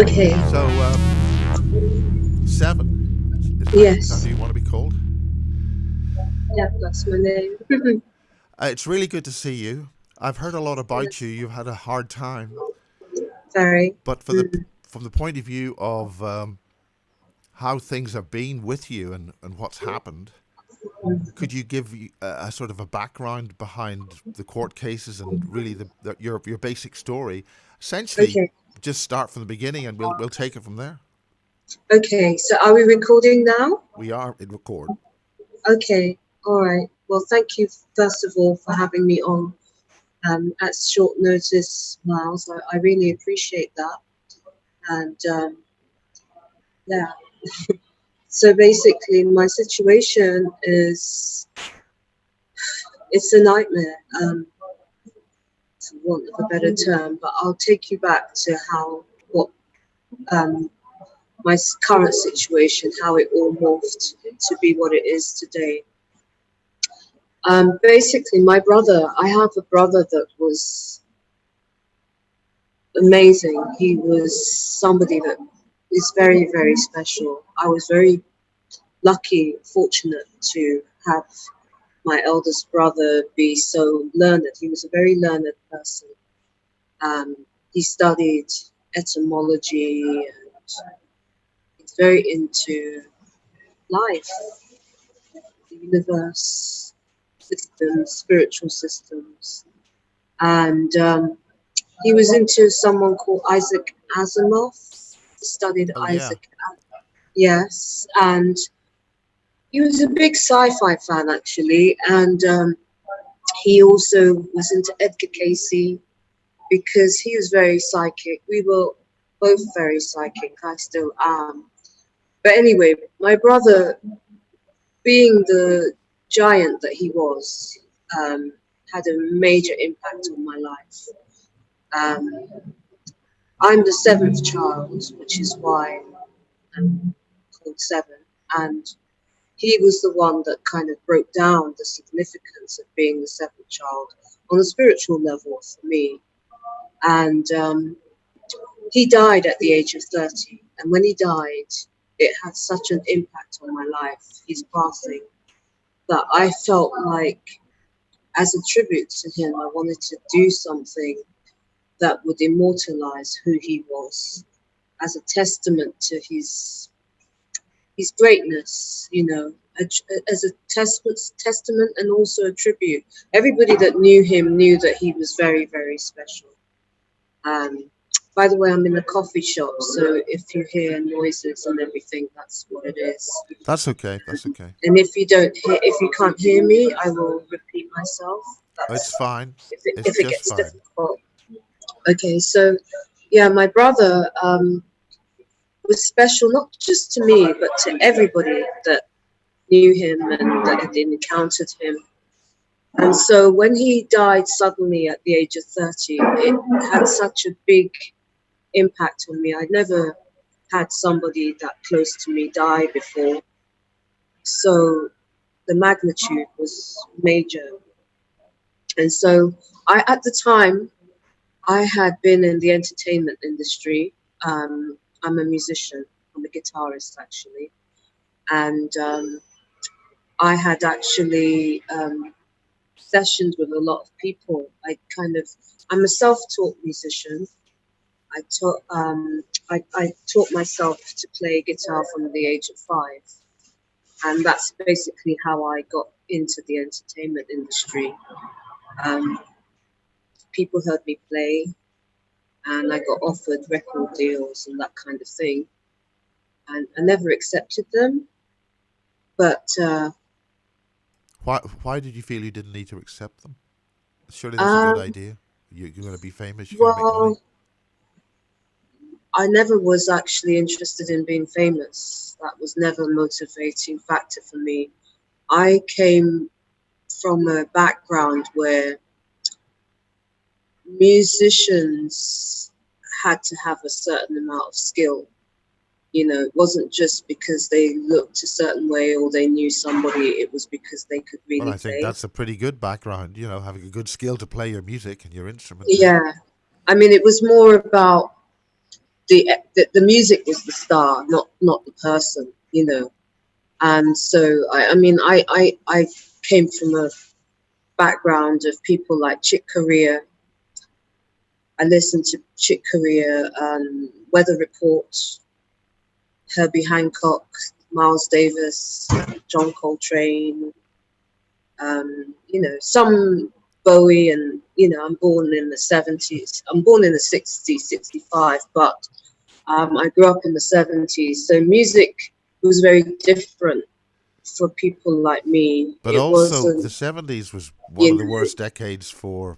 Okay. So, Seven, is that Yes. who you want to be called? Yeah, that's my name. It's really good to see you. I've heard a lot about you. Yes. You've had a hard time, Sorry. but Mm. from the point of view of how things have been with you and what's happened, could you give a sort of a background behind the court cases and really your basic story? Essentially, Okay. just start from the beginning, and we'll take it from there. Okay. So are we recording now? We are in record. Okay. All right. Well, thank you first of all for having me on at short notice, Miles. I really appreciate that. And yeah. So basically, my situation is it's a nightmare, for want of a better term. But I'll take you back to how what um, my current situation, how it all morphed to be what it is today. Basically, I have a brother that was amazing. He was somebody that is very, very special. I was very lucky, fortunate to have my eldest brother be so learned. He was a very learned person. He studied etymology and he's very into life, the universe, systems, spiritual systems. And he was into someone called Isaac Asimov. He studied Oh yeah. Isaac, yes. And he was a big sci-fi fan, actually. And he also was into Edgar Casey because he was very psychic. We were both very psychic. I still am. But anyway, my brother, being the giant that he was, um, had a major impact on my life. Um, I'm the seventh child, which is why I'm called Seven. And he was the one that kind of broke down the significance of being the seventh child on a spiritual level for me. And he died at the age of 30. And when he died, it had such an impact on my life, his passing, that I felt like, as a tribute to him, I wanted to do something that would immortalize who he was as a testament to his greatness, as a testament and also a tribute. Everybody that knew him knew that he was very, very special. Um, by the way, I'm in a coffee shop, so if you hear noises and everything, that's what it is. That's okay. That's okay. And if you can't hear me, I will repeat myself. It's That's fine. It's if it just gets fine. difficult. Okay, so yeah, my brother was special not just to me, but to everybody that knew him and that had encountered him. And so when he died suddenly at the age of 30, it had such a big impact on me. I'd never had somebody that close to me die before. So the magnitude was major. And so at the time, I had been in the entertainment industry. I'm a musician. I'm a guitarist, actually. And I had actually sessions with a lot of people. I'm a self-taught musician. I taught myself to play guitar from the age of 5, and that's basically how I got into the entertainment industry. Um, People heard me play, and I got offered record deals and that kind of thing, and I never accepted them. But Why did you feel you didn't need to accept them? Surely that's a good um, idea. You're going to be famous. You're going to make money. well, I never was actually interested in being famous. That was never a motivating factor for me. I came from a background where musicians had to have a certain amount of skill. It wasn't just because they looked a certain way or they knew somebody, it was because they could Well, really I think play. that's a pretty good background. Having a good skill to play your music and your instrument too. Yeah. I mean, it was more about the music was the star, not the person, you know. And so I mean I came from a background of people like Chick Corea. I listened to Chick Corea, Weather Report, Herbie Hancock, Miles Davis, John Coltrane, you know, some Bowie, and, you know, I'm born in the 70s. I'm born in the 60s, 65, but I grew up in the 70s. So music was very different for people like me. But It also, the wasn't, 70s was one you of the know, worst decades for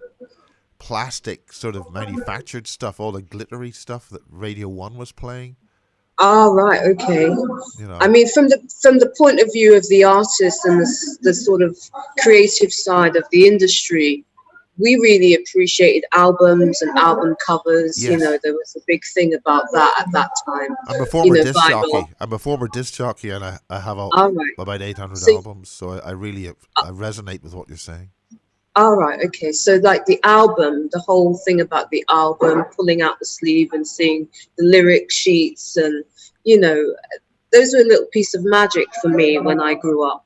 plastic sort of manufactured stuff, all the glittery stuff that Radio 1 was playing, right, okay. you I know. mean, from the point of view of the artist and the sort of creative side of the industry, we really appreciated albums and album covers. You know, Yes. there was a big thing about that at that time. I'm a You former know, disc vinyl. jockey. I'm a former disc jockey, and I have All right. about 800 So, albums, so I really I resonate with what you're saying. all right. Okay. So, like the album, the whole thing about the album, pulling out the sleeve and seeing the lyric sheets, and, you know, those were a little piece of magic for me when I grew up.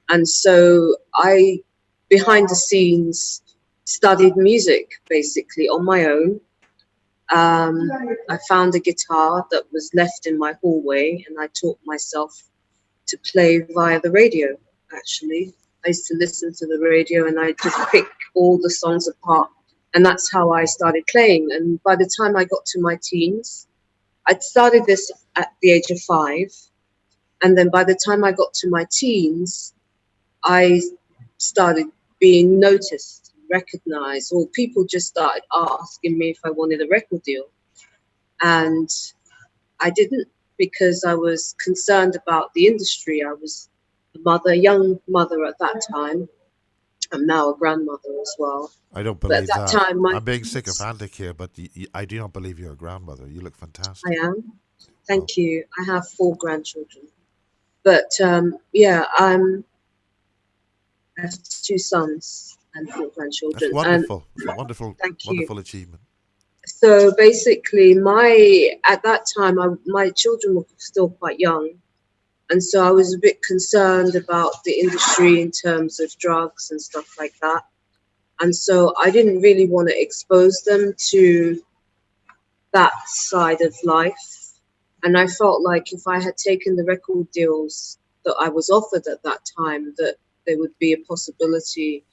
And so I, behind the scenes, studied music basically on my own. I found a guitar that was left in my hallway, and I taught myself to play via the radio, actually. I used to listen to the radio and I just pick all the songs apart. And that's how I started playing. And by the time I got to my teens, I'd started this at the age of 5. And then by the time I got to my teens, I started being noticed, recognized, or people just started asking me if I wanted a record deal. And I didn't, because I was concerned about the industry. I was a mother, young mother at that time. I'm now a grandmother as well. I don't But at believe that that. time, my I'm being sycophantic here, but I do not believe you're a grandmother. You look I fantastic. am. Oh, Thank you. I have 4 grandchildren. But yeah, I have 2 sons and 4 that's grandchildren. And wonderful. It's a wonderful, thank you. wonderful achievement. So basically, at that time, my children were still quite young, and so I was a bit concerned about the industry in terms of drugs and stuff like that. And so I didn't really want to expose them to that side of life. And I felt like if I had taken the record deals that I was offered at that time, that there would be a possibility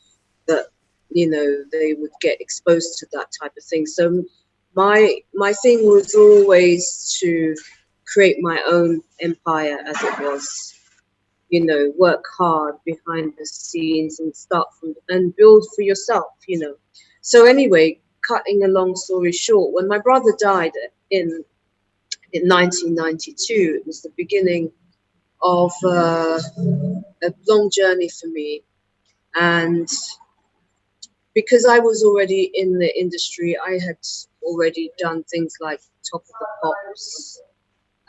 that, you know, they would get exposed to that type of thing. So my thing was always to create my own empire, as it was, you know, work hard behind the scenes and start from and build for yourself, you know. So anyway, cutting a long story short, when my brother died in 1992, it was the beginning of a long journey for me. And because I was already in the industry, I had already done things like Top of the Pops,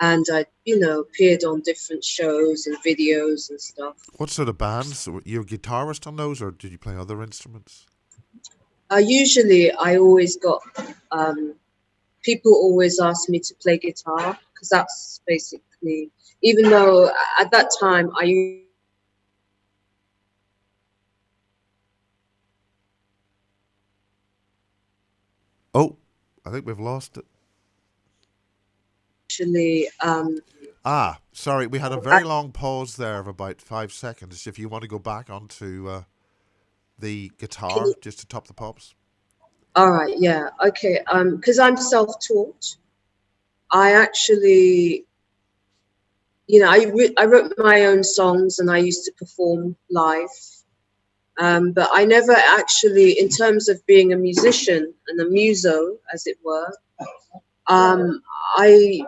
and I, you know, appeared on different shows and videos and stuff. What sort of bands? Were you a guitarist on those, or did you play other instruments? Usually, I always got people always ask me to play guitar, because that's basically, even though at that time I Oh, I think we've lost it. usually Sorry, we had a I, very long pause there of about 5 seconds. If you want to go back onto the can guitar you, just to top the pops. all right, yeah, okay, because I'm self-taught. I actually, you know, I wrote my own songs and I used to perform live. But I never actually, in terms of being a musician and a muso, as it were, I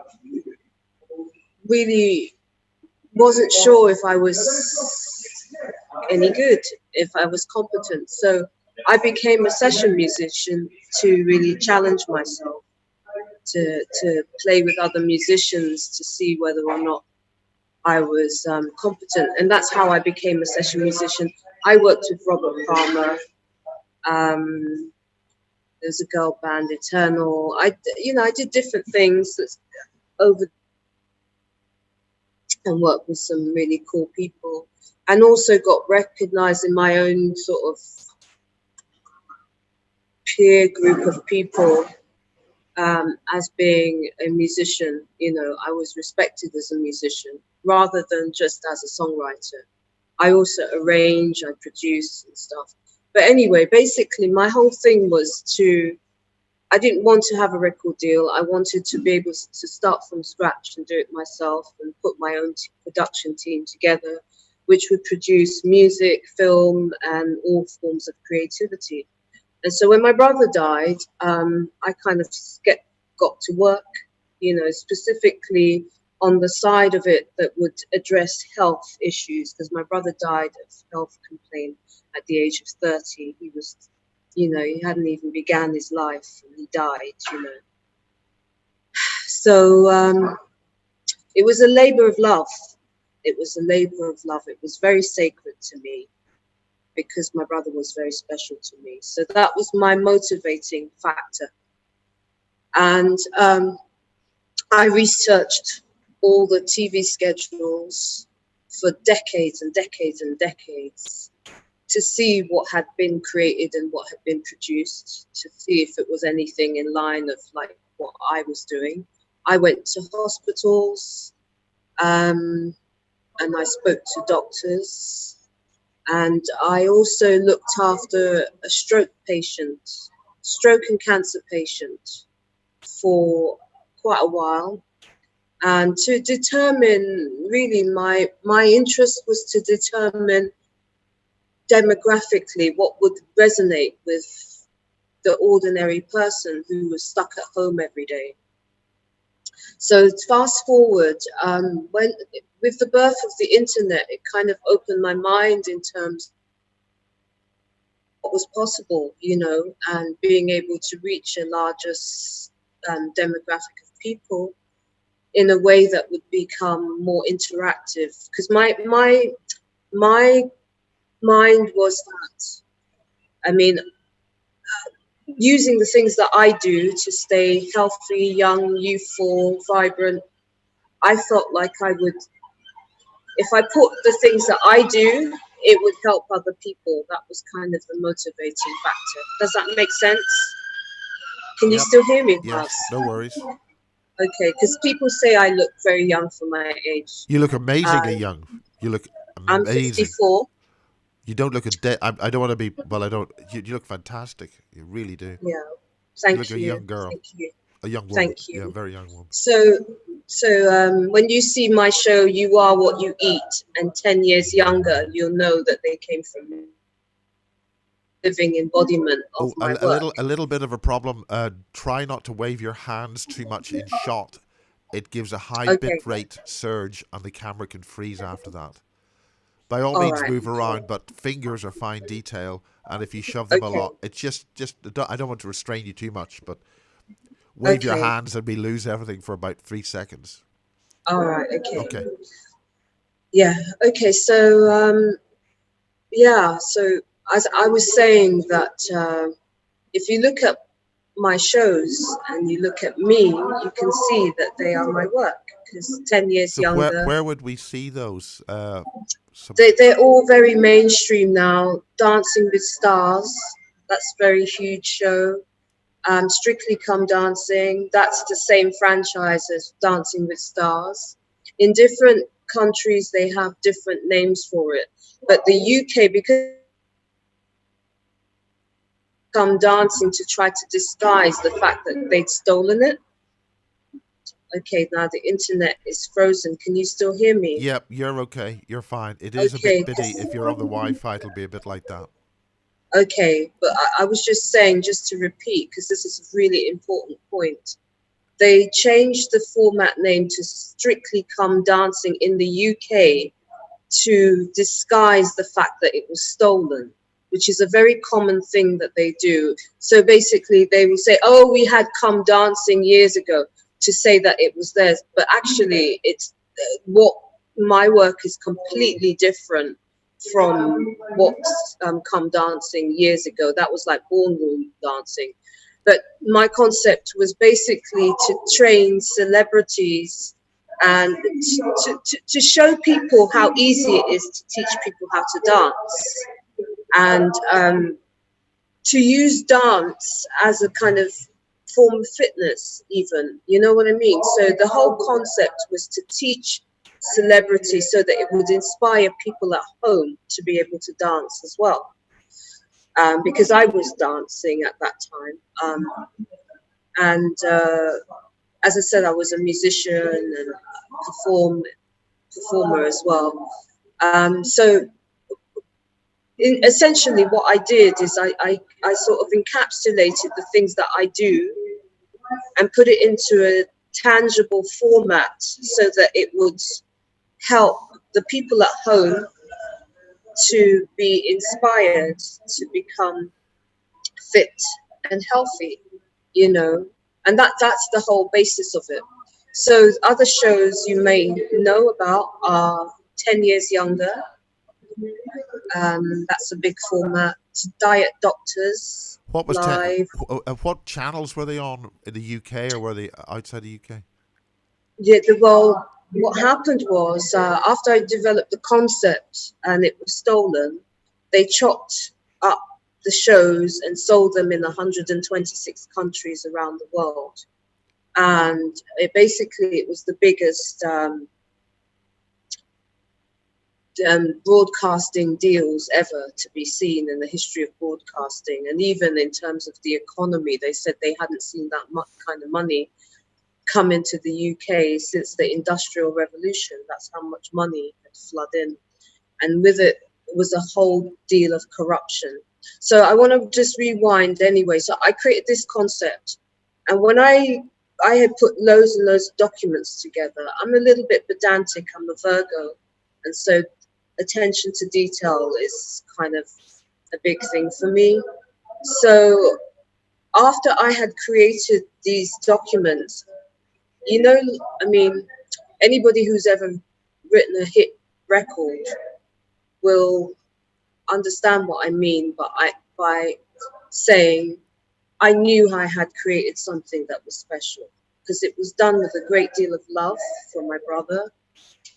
really wasn't sure if I was any good, if I was competent. So I became a session musician to really challenge myself, to play with other musicians to see whether or not I was competent. And that's how I became a session musician. I worked with Robert Palmer. Um, There's a girl band, Eternal. I did different things over and worked with some really cool people, and also got recognized in my own sort of peer group of people as being a musician. I was respected as a musician rather than just as a songwriter. I also arrange, I produce and stuff. But anyway, basically my whole thing was I didn't want to have a record deal. I wanted to be able to start from scratch and do it myself and put my own production team together, which would produce music, film, and all forms of creativity. And so when my brother died, I kind of got to work, specifically on the side of it that would address health issues, because my brother died of health complaint at the age of 30. He was, he hadn't even began his life and he died. So it was a labor of love. It was a labor of love. It was very sacred to me, because my brother was very special to me. So that was my motivating factor. And I researched all the TV schedules for decades and decades and decades to see what had been created and what had been produced, to see if it was anything in line of like what I was doing. I went to hospitals and I spoke to doctors. And I also looked after a stroke and cancer patient for quite a while. And to determine, really, my interest was to determine demographically what would resonate with the ordinary person who was stuck at home every day. So fast forward, with the birth of the internet, it kind of opened my mind in terms of what was possible, and being able to reach a larger demographic of people in a way that would become more interactive. Because my mind was that, using the things that I do to stay healthy, young, youthful, vibrant, I felt like I would, if I put the things that I do, it would help other people. That was kind of the motivating factor. Does that make sense? Can you still hear me, Yes, no worries. Okay, because people say I look very young for my age. You look amazingly young. You look amazing. I'm 54. You don't look a day. I don't want to be. Well, I don't. You look fantastic. You really do. Yeah. Thank you. You look a young girl. Thank you. A young woman. Thank you. Yeah, a very young woman. So when you see my show, You Are What You Eat, and 10 years younger, you'll know that they came from living embodiment of my work. A little bit of a problem. Try not to wave your hands too much in shot. It gives a high bit rate surge, and the camera can freeze after that. By all means, move around, but fingers are fine detail, and if you shove them a lot, it's just I don't want to restrain you too much, but wave your hands and we lose everything for about 3 seconds. All right. Okay. Okay. Yeah. Okay. So So as I was saying that if you look at my shows and you look at me, you can see that they are my work, because 10 years younger. Where would we see those? They're all very mainstream now. Dancing with Stars, that's a very huge show. Strictly Come Dancing, that's the same franchise as Dancing with Stars. In different countries, they have different names for it. But the UK, because Come Dancing to try to disguise the fact that they'd stolen it. Okay, now the internet is frozen. Can you still hear me? Yep, you're okay. You're fine. It is a bit bitty. If you're on the Wi-Fi, it'll be a bit like that. Okay, but I was just saying, just to repeat, because this is a really important point. They changed the format name to Strictly Come Dancing in the UK to disguise the fact that it was stolen, which is a very common thing that they do. So basically they will say, oh, we had Come Dancing years ago, to say that it was theirs. But actually it's what my work is completely different from what Come Dancing years ago. That was like ballroom dancing. But my concept was basically to train celebrities and to show people how easy it is to teach people how to dance, and to use dance as a kind of form of fitness, even, you know what I mean? So the whole concept was to teach celebrities so that it would inspire people at home to be able to dance as well. Because I was dancing at that time. And as I said, I was a musician and performer as well. So essentially what I did is I sort of encapsulated the things that I do and put it into a tangible format so that it would help the people at home to be inspired to become fit and healthy, you know, and that's the whole basis of it. So other shows you may know about are 10 Years Younger. That's a big format. Diet Doctors What was Live. what channels were they on in the UK, or were they outside the UK? Yeah, well, what happened was after I developed the concept and it was stolen, they chopped up the shows and sold them in 126 countries around the world. And it was the biggest broadcasting deals ever to be seen in the history of broadcasting. And even in terms of the economy, they said they hadn't seen that much kind of money come into the UK since the Industrial Revolution. That's how much money had flooded in. And with it was a whole deal of corruption. So I want to just rewind anyway. So I created this concept. And when I had put loads and loads of documents together, I'm a little bit pedantic, I'm a Virgo. And so attention to detail is kind of a big thing for me. So after I had created these documents, you know, I mean, anybody who's ever written a hit record will understand what I mean by saying I knew I had created something that was special, because it was done with a great deal of love from my brother.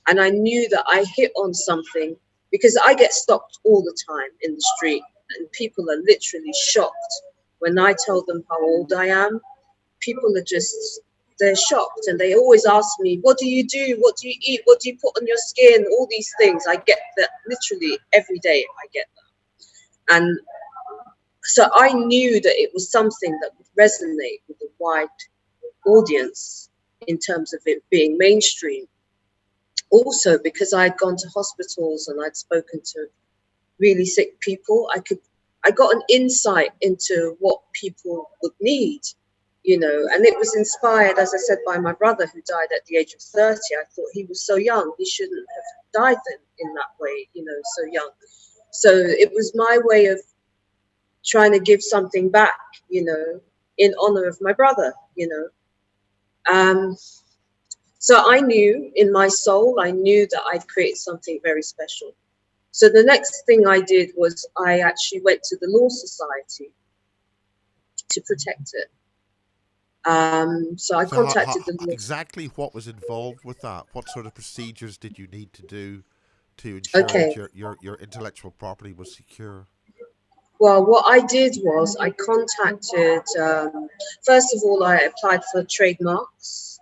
And I knew that I hit on something, because I get stopped all the time in the street and people are literally shocked when I tell them how old I am. People are just, they're shocked, and they always ask me, what do you do? What do you eat? What do you put on your skin? All these things. I get that literally every day. I get that. And so I knew that it was something that would resonate with a wide audience in terms of it being mainstream. Also, because I had gone to hospitals and I'd spoken to really sick people, I got an insight into what people would need, you know, and it was inspired, as I said, by my brother, who died at the age of 30. I thought he was so young, he shouldn't have died then in that way, you know, so young. So it was my way of trying to give something back, you know, in honor of my brother, you know. So I knew in my soul, I knew that I'd create something very special. So the next thing I did was I actually went to the Law Society to protect it. So I contacted the law. Exactly what was involved with that? What sort of procedures did you need to do to ensure that your intellectual property was secure? Well, what I did was I contacted, first of all, I applied for trademarks.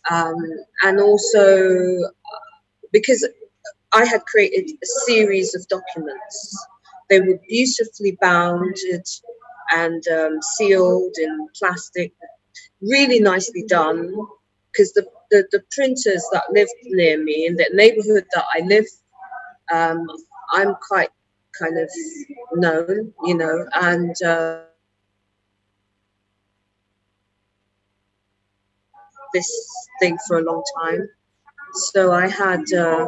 And also because I had created a series of documents. They were beautifully bounded and sealed in plastic, really nicely done, because the printers that lived near me in the neighborhood that I live, I'm quite kind of known, you know, and this thing for a long time. So I had a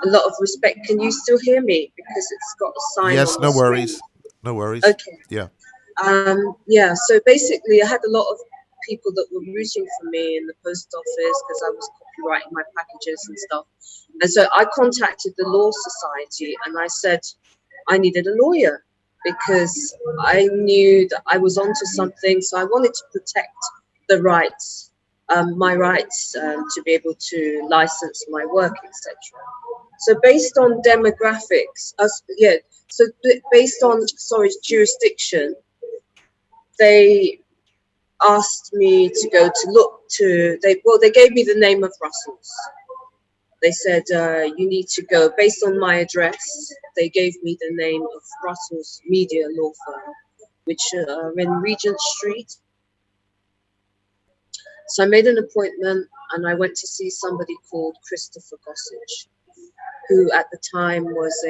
lot of respect. Can you still hear me? Because it's got a sign Yes, on the no screen. worries. No worries. Okay. Yeah. Yeah, so basically I had a lot of people that were rooting for me in the post office because I was copywriting my packages and stuff. And so I contacted the Law Society and I said I needed a lawyer. because I knew that I was onto something. So I wanted to protect the rights, my rights to be able to license my work, etc. So based on demographics, based on, sorry, jurisdiction, they asked me to go to look to, they gave me the name of Russell's. They said, you need to go, based on my address, they gave me the name of Russell's Media Law Firm, which are in Regent Street. So I made an appointment and I went to see somebody called Christopher Gossage, who at the time was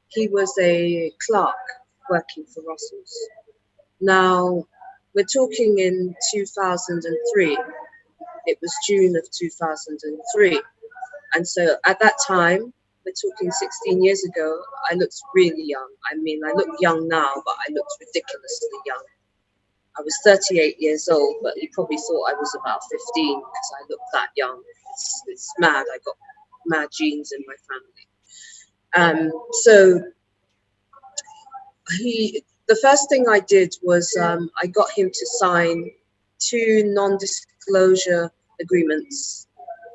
he was a clerk working for Russell's. Now, we're talking in 2003. It was June of 2003. And so at that time, we're talking 16 years ago, I looked really young. I mean, I look young now, but I looked ridiculously young. I was 38 years old, but you probably thought I was about 15 because I looked that young. It's mad. I got mad genes in my family. So the first thing I did was I got him to sign 2 non-disclosure agreements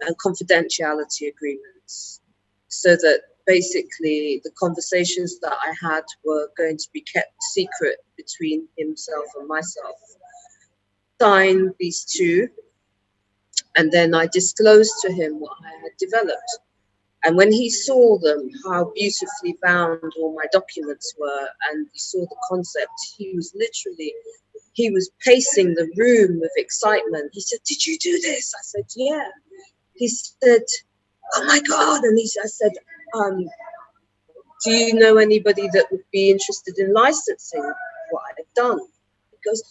and confidentiality agreements, so that basically the conversations that I had were going to be kept secret between himself and myself. Signed these 2, and then I disclosed to him what I had developed. And when he saw them, how beautifully bound all my documents were, and he saw the concept, he was pacing the room with excitement. He said, "Did you do this?" I said, "Yeah." He said, "Oh my God." And I said, "Do you know anybody that would be interested in licensing what I've done?" He goes,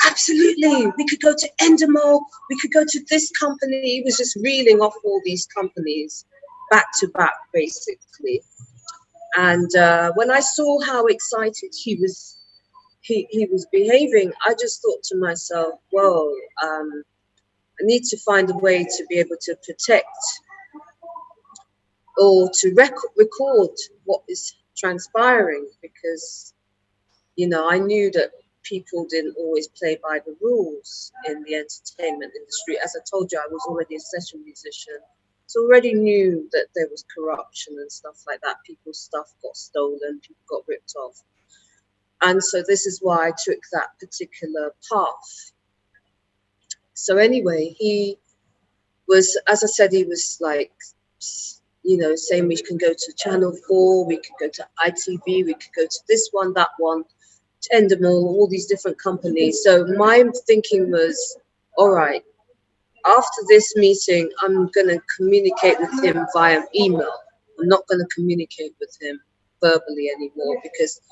"Absolutely. We could go to Endemol. We could go to this company." He was just reeling off all these companies back to back, basically. And when I saw how excited he was behaving, I just thought to myself, whoa, I need to find a way to be able to protect or to record what is transpiring, because, you know, I knew that people didn't always play by the rules in the entertainment industry. As I told you, I was already a session musician, so already knew that there was corruption and stuff like that. People's stuff got stolen, people got ripped off. And so this is why I took that particular path. So anyway, he was, as I said, he was like, you know, saying we can go to Channel 4, we could go to ITV, we could go to this one, that one, Endemol, all these different companies. So my thinking was, all right, after this meeting, I'm going to communicate with him via email. I'm not going to communicate with him verbally anymore, because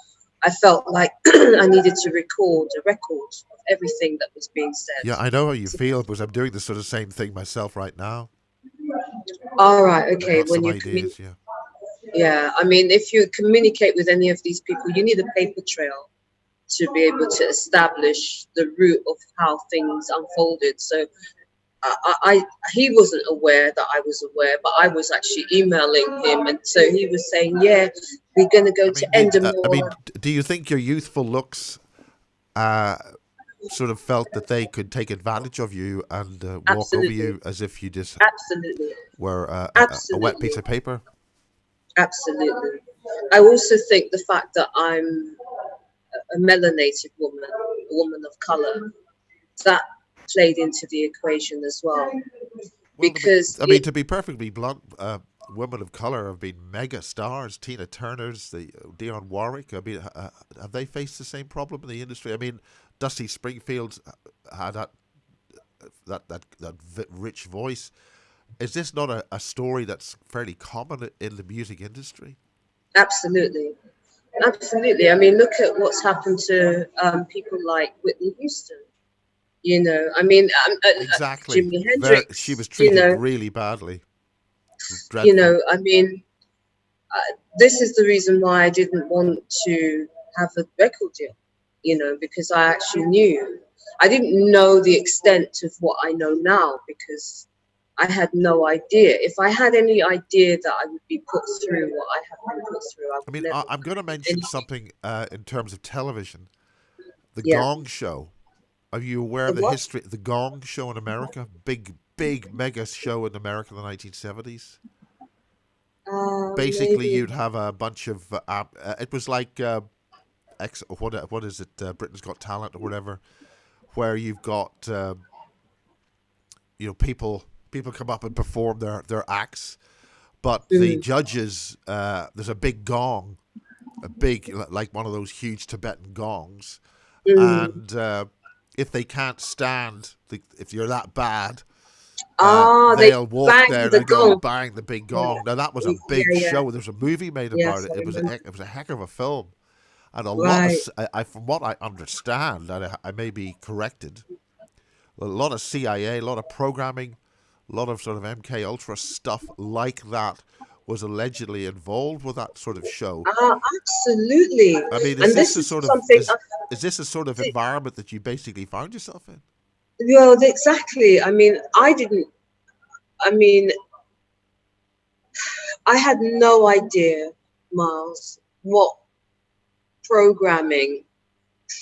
I felt like I needed to record a record of everything that was being said. Yeah, I know how you feel, because I'm doing the sort of same thing myself right now. All right, okay. I've got some ideas, yeah. Yeah, I mean, if you communicate with any of these people, you need a paper trail to be able to establish the route of how things unfolded. So he wasn't aware that I was aware, but I was actually emailing him, and so he was saying, "Yeah, we're going to go to Endemol." Do you think your youthful looks sort of felt that they could take advantage of you and walk over you as if you just were a wet piece of paper? Absolutely. I also think the fact that I'm a melanated woman, a woman of color, that played into the equation as well. Because to be perfectly blunt, women of color have been mega stars. Tina Turner's, the Dionne Warwick. I mean, have they faced the same problem in the industry? I mean, Dusty Springfield's had that rich voice. Is this not a story that's fairly common in the music industry? Absolutely. Absolutely. I mean, look at what's happened to people like Whitney Houston. You know, I mean, exactly. Jimi Hendrix. She was treated really badly. You know, I mean, this is the reason why I didn't want to have a record deal. You know, because I actually knew. I didn't know the extent of what I know now, because I had no idea. If I had any idea that I would be put through what I have been put through, I I would mean, never I'm going to do mention anything. something in terms of television. The Yeah. Gong Show. Are you aware The of the what? history? The Gong Show in America, big mega show in America in the 1970s. Basically, Maybe. you'd have a bunch of. It was like what is it? Britain's Got Talent or whatever, where you've got people come up and perform their acts, but the Mm, judges there's a big gong, a big like one of those huge Tibetan gongs, mm. and if they can't stand if you're that bad, They they'll walk bang there the and go gong. bang the big Yeah, gong. Now that was a big yeah, yeah. show. There's a movie made about Yes, it. I remember. It was a heck of a film, and a lot of Right. from what I understand, and I may be corrected, a lot of CIA, a lot of programming, a lot of sort of MK Ultra stuff like that was allegedly involved with that sort of show. Absolutely. I mean, And this is something. is this a sort of environment that you basically found yourself in? Well, exactly. I mean, I didn't. I mean, I had no idea, Miles, what programming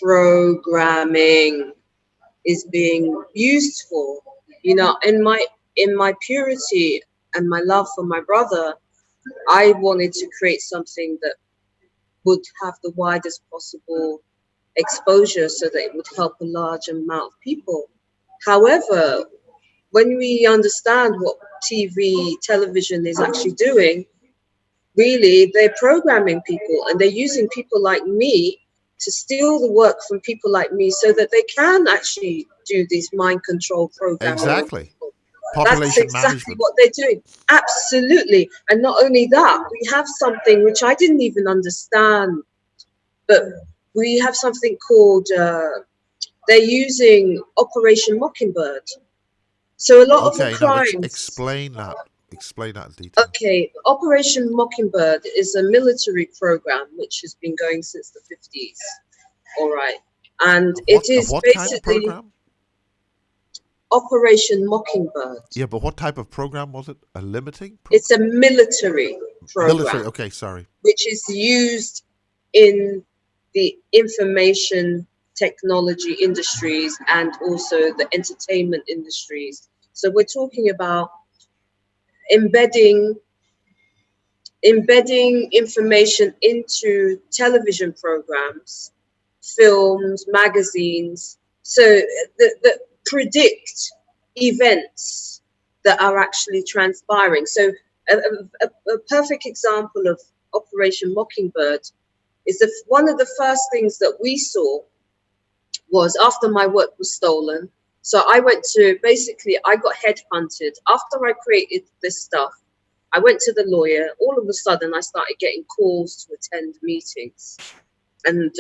programming is being used for. You know, in my purity and my love for my brother, I wanted to create something that would have the widest possible exposure so that it would help a large amount of people. However, when we understand what television is actually doing, really they're programming people and they're using people like me to steal the work from people like me so that they can actually do this mind control programming on Exactly. people. That's Population exactly management. what they're doing. Absolutely. And not only that, we have something which I didn't even understand, but we have something called, they're using Operation Mockingbird. So a lot of the Okay, now crimes. explain that. Explain that in detail. Okay, Operation Mockingbird is a military program which has been going since the 50s. All right. And it Of is what kind of basically program? Operation Mockingbird. Yeah, but what type of program was it? A limiting It's program? a military Military. program Okay, sorry. which is used in the information technology industries and also the entertainment industries. So we're talking about embedding information into television programs, films, magazines, so that predict events that are actually transpiring. So a perfect example of Operation Mockingbird is one of the first things that we saw was after my work was stolen. So I went to I got headhunted after I created this stuff. I went to the lawyer. All of a sudden, I started getting calls to attend meetings. And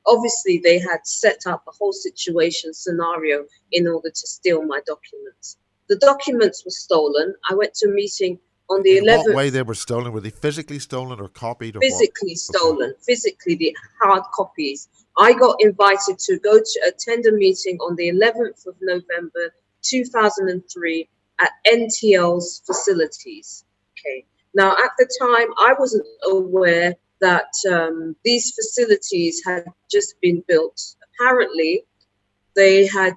obviously, they had set up a whole scenario in order to steal my documents. The documents were stolen. I went to a meeting on the In what way 11th, they were stolen? Were they physically stolen or copied or what? physically Okay. stolen, physically, the hard copies. I got invited to go to attend a meeting on the 11th of November 2003 at NTL's facilities. Okay. Now, at the time, I wasn't aware that these facilities had just been built. Apparently, they had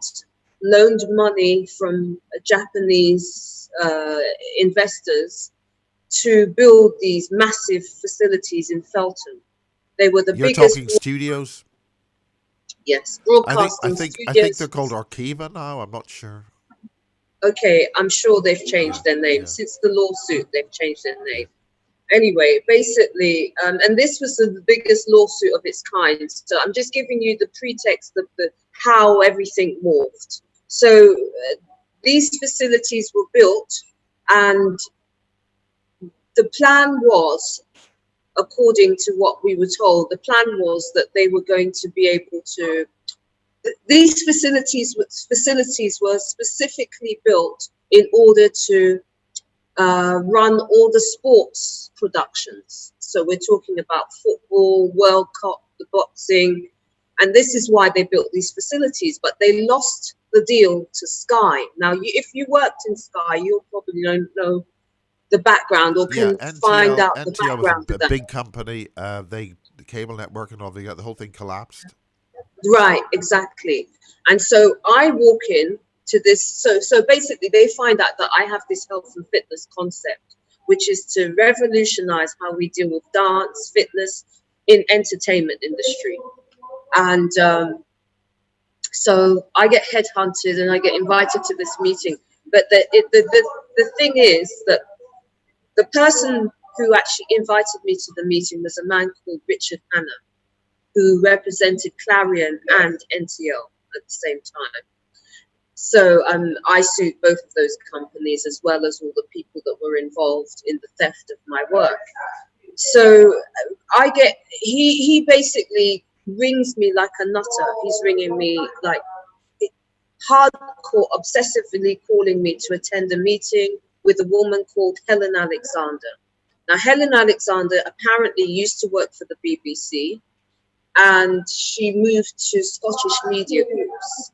loaned money from Japanese investors to build these massive facilities in Felton. They were the You're biggest, talking studios. yes, broadcasting I think they're studios. called Arkiva now. I'm not sure. Okay, I'm sure they've changed Yeah, their name. yeah, Since the lawsuit, they've changed their yeah. name. Anyway, basically, and this was the biggest lawsuit of its kind. So I'm just giving you the pretext of how everything morphed. So these facilities were built, and the plan was, according to what we were told, the plan was that they were going to be able to. These facilities were specifically built in order to run all the sports productions. So we're talking about football, World Cup, the boxing, and this is why they built these facilities. But they lost the deal to Sky. Now, if you worked in Sky, you'll probably know the background, or Yeah, can find out the NTL was background a of that. big company. The cable network and all, the whole thing collapsed. Right, exactly. And so I walk in to this. So basically, they find out that I have this health and fitness concept, which is to revolutionize how we deal with dance, fitness in entertainment industry. And so I get headhunted and I get invited to this meeting. But the thing is that the person who actually invited me to the meeting was a man called Richard Hanna, who represented Clarion and NTL at the same time. So I sued both of those companies, as well as all the people that were involved in the theft of my work. So he basically rings me like a nutter. He's ringing me like hardcore, obsessively calling me to attend a meeting with a woman called Helen Alexander. Now, Helen Alexander apparently used to work for the BBC, and she moved to Scottish media groups.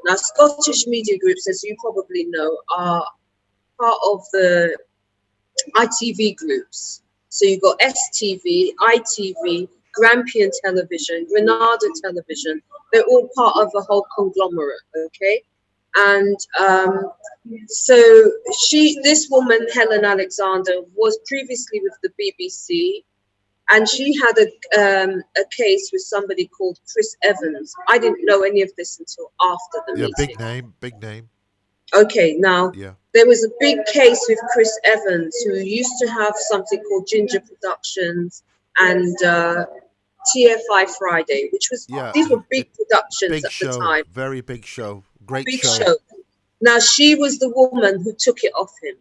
Now, Scottish media groups, as you probably know, are part of the ITV groups. So you've got STV, ITV, Grampian Television, Granada Television. They're all part of a whole conglomerate, okay? And so this woman, Helen Alexander, was previously with the BBC, and she had a case with somebody called Chris Evans. I didn't know any of this until after the meeting. Big name. Okay, now Yeah. there was a big case with Chris Evans, who used to have something called Ginger Productions and TFI Friday, which was these were big productions at the time. Very big show, great big show. Now, she was the woman who took it off him.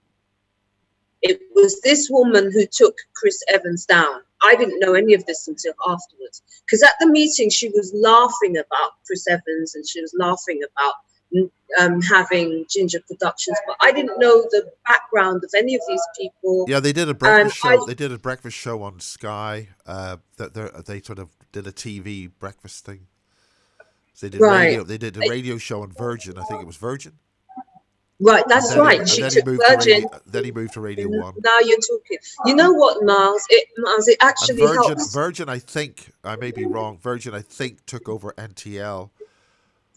It was this woman who took Chris Evans down. I didn't know any of this until afterwards, because at the meeting she was laughing about Chris Evans and she was laughing about having Ginger Productions, but I didn't know the background of any of these people. Yeah, they did a breakfast show. They did a breakfast show on Sky. They sort of did a TV breakfast thing. So they did radio. They did a radio show on Virgin. I think it was Virgin. Right, that's right. She took Virgin. Then he moved to Radio 1. Now you're talking. You know what, Miles? It actually helps. Virgin, I think, I may be wrong. Virgin, I think, took over NTL.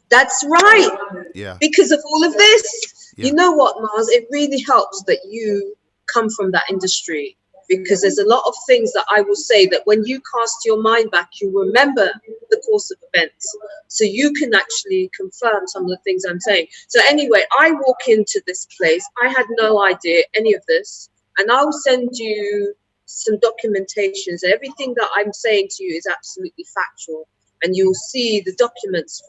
That's right. Yeah. Because of all of this. Yeah. You know what, Miles? It really helps that you come from that industry, because there's a lot of things that I will say that when you cast your mind back, you remember the course of events. So you can actually confirm some of the things I'm saying. So anyway, I walk into this place. I had no idea any of this. And I'll send you some documentations. Everything that I'm saying to you is absolutely factual. And you'll see the documents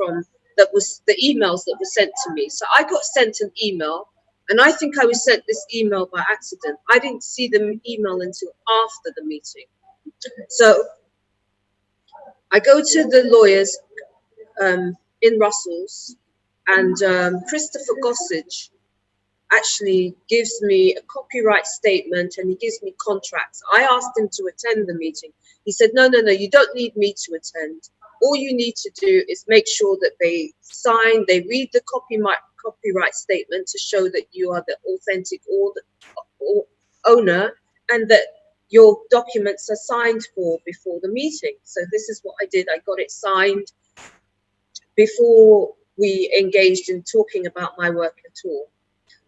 the emails that were sent to me. So I got sent an email. And I think I was sent this email by accident. I didn't see the email until after the meeting. So I go to the lawyers in Brussels, and Christopher Gossage actually gives me a copyright statement, and he gives me contracts. I asked him to attend the meeting. He said, no, you don't need me to attend. All you need to do is make sure that they read the copyright statement to show that you are the authentic owner, and that your documents are signed for before the meeting. So this is what I did. I got it signed before we engaged in talking about my work at all.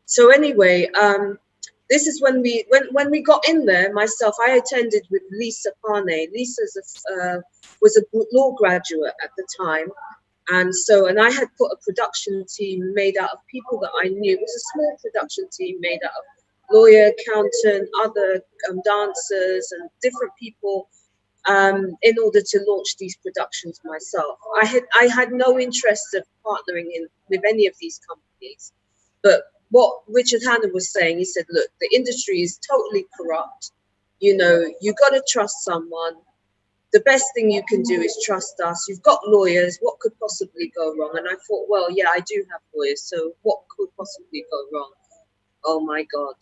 So anyway, this is when we got in there. Myself, I attended with Lisa Parnay. Lisa was a law graduate at the time. And I had put a production team made out of people that I knew. It was a small production team made out of lawyer, accountant, other dancers, and different people in order to launch these productions myself. I had no interest of partnering with any of these companies. But what Richard Hanna was saying, he said, look, the industry is totally corrupt. You got to trust someone. The best thing you can do is trust us. You've got lawyers. What could possibly go wrong? And I thought, well, yeah, I do have lawyers. So what could possibly go wrong? Oh, my God.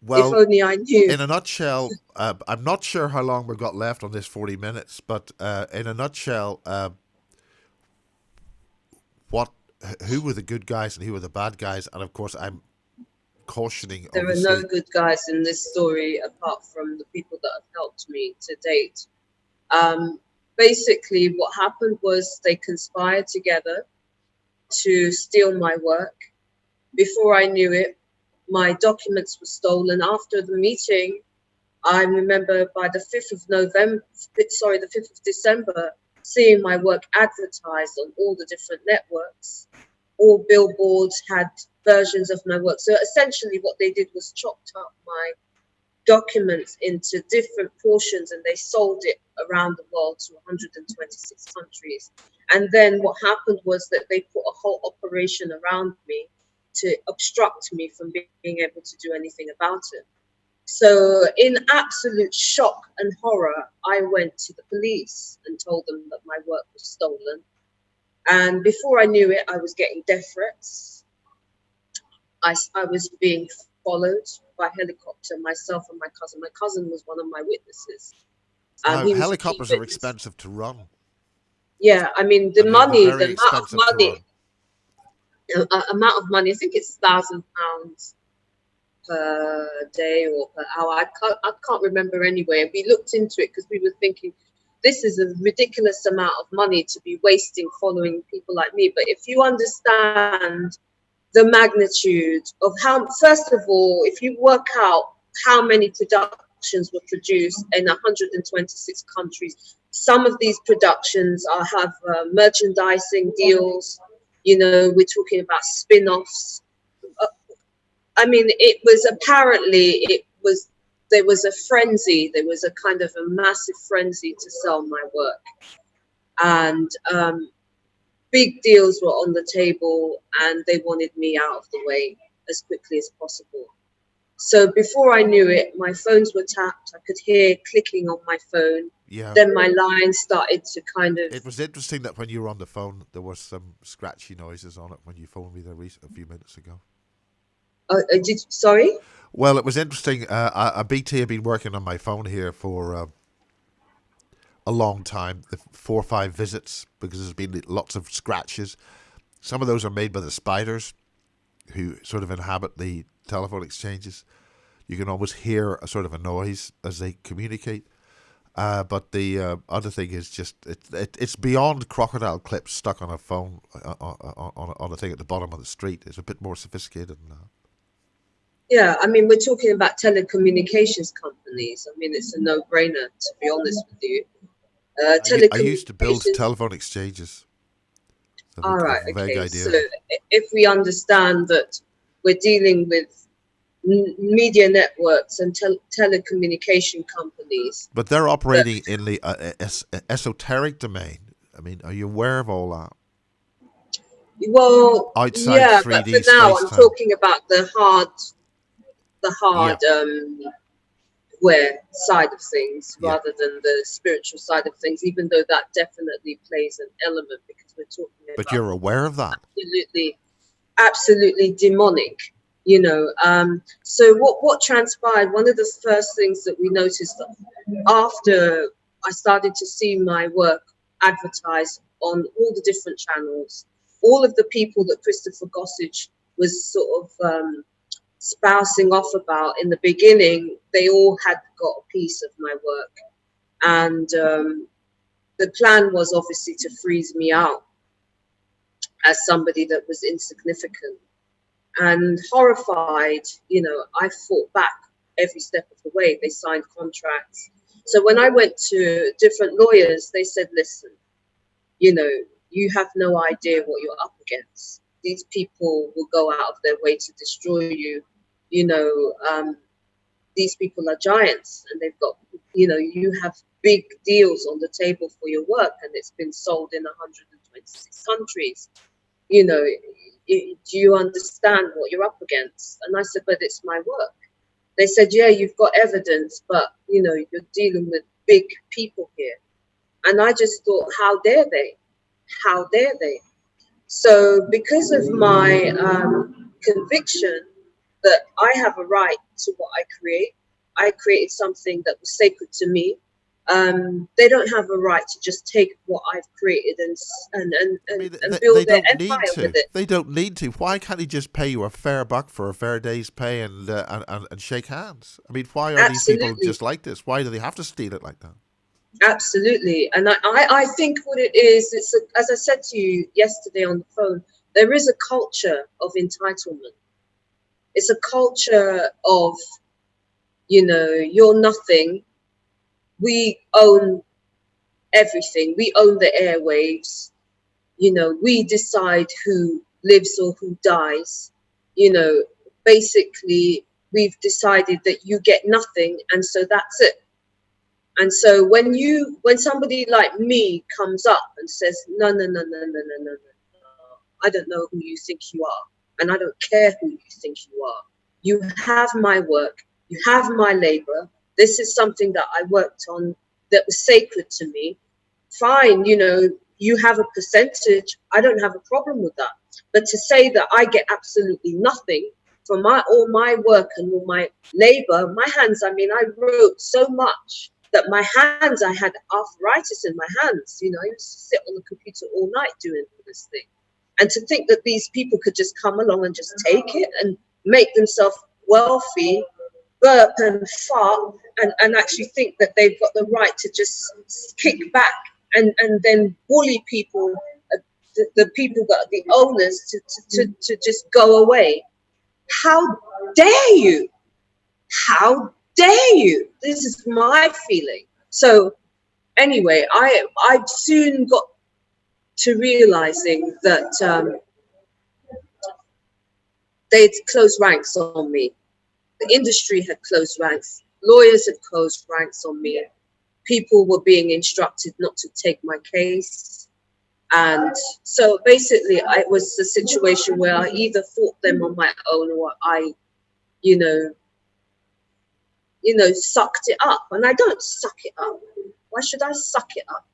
Well, if only I knew. In a nutshell, I'm not sure how long we've got left on this 40 minutes, but in a nutshell, what who were the good guys and who were the bad guys? And of course, I'm cautioning, There are no obviously. good guys in this story apart from the people that have helped me to date. Basically, what happened was they conspired together to steal my work. Before I knew it, my documents were stolen. After the meeting, I remember by the 5th of November, sorry, the 5th of December, seeing my work advertised on all the different networks. All billboards had versions of my work. So essentially what they did was chopped up my documents into different portions and they sold it around the world to 126 countries. And then what happened was that they put a whole operation around me to obstruct me from being able to do anything about it. So in absolute shock and horror, I went to the police and told them that my work was stolen. And before I knew it, I was getting death threats. I was being followed by helicopter, myself and my cousin. My cousin was one of my witnesses. Now, He was a key helicopters are witness. expensive to run. Yeah, I mean, I mean, they're very expensive to run. Amount of money, I think it's £1,000 per day or per hour. I can't remember anyway. We looked into it because we were thinking, this is a ridiculous amount of money to be wasting following people like me. But if you understand the magnitude of how, first of all, if you work out how many productions were produced in 126 countries, some of these productions have merchandising deals. You know, we're talking about spin-offs. I mean, it was apparently, there was a frenzy. There was a kind of a massive frenzy to sell my work. And big deals were on the table and they wanted me out of the way as quickly as possible. So before I knew it, my phones were tapped. I could hear clicking on my phone. Yeah. Then my line started to kind of... It was interesting that when you were on the phone, there was some scratchy noises on it when you phoned me there a few minutes ago. Sorry? Well, it was interesting. BT had been working on my phone here for a long time, 4 or 5 visits, because there's been lots of scratches. Some of those are made by the spiders who sort of inhabit the telephone exchanges. You can always hear a sort of a noise as they communicate. But the other thing is just it's beyond crocodile clips stuck on a phone on a thing at the bottom of the street. It's a bit more sophisticated than that. Yeah, I mean, we're talking about telecommunications companies. I mean, it's a no-brainer, to be honest with you. I used to build telephone exchanges. So all right, vague okay. idea. So if we understand that we're dealing with media networks and telecommunication companies. But they're operating in the esoteric domain. I mean, are you aware of all that? Well, outside yeah, 3D but for now, I'm talking about the hard ware side of things rather than the spiritual side of things, even though that definitely plays an element because we're talking about... But you're aware of that? Absolutely demonic, you know. So what transpired, one of the first things that we noticed after I started to see my work advertised on all the different channels, all of the people that Christopher Gossage was sort of spousing off about in the beginning, they all had got a piece of my work. And the plan was obviously to freeze me out as somebody that was insignificant. And horrified, you know, I fought back every step of the way. They signed contracts. So when I went to different lawyers, they said, listen, you know, you have no idea what you're up against. These people will go out of their way to destroy you. You know, these people are giants and they've got, you know, you have big deals on the table for your work and it's been sold in 126 countries. You know, do you understand what you're up against? And I said, but it's my work. They said, yeah, you've got evidence, but, you know, you're dealing with big people here. And I just thought, how dare they? How dare they? So because of my conviction that I have a right to what I create, I created something that was sacred to me. They don't have a right to just take what I've created I mean, and build they their don't need empire with to. it. They don't need to. Why can't he just pay you a fair buck for a fair day's pay and shake hands? I mean, why are these people Absolutely. just like this? Why do they have to steal it like that? Absolutely. And I think what it is, as I said to you yesterday on the phone, there is a culture of entitlement. It's a culture of, you're nothing. We own everything. We own the airwaves. We decide who lives or who dies. Basically, we've decided that you get nothing, and so that's it. And so when somebody like me comes up and says, no, no, no, no, no, no, no, no, I don't know who you think you are, and I don't care who you think you are. You have my work, you have my labor. This is something that I worked on that was sacred to me. Fine, you have a percentage. I don't have a problem with that. But to say that I get absolutely nothing from all my work and all my labor, my hands, I mean, I wrote so much that my hands, I had arthritis in my hands. I used to sit on the computer all night doing this thing. And to think that these people could just come along and just take it and make themselves wealthy, burp and fart, and actually think that they've got the right to just kick back and then bully people, the people that are the owners, to just go away. How dare you? How dare you? This is my feeling. So anyway, I soon got to realizing that they'd closed ranks on me. The industry had closed ranks. Lawyers had closed ranks on me. People were being instructed not to take my case. And so basically, it was a situation where I either fought them on my own, or I, sucked it up. And I don't suck it up. Why should I suck it up?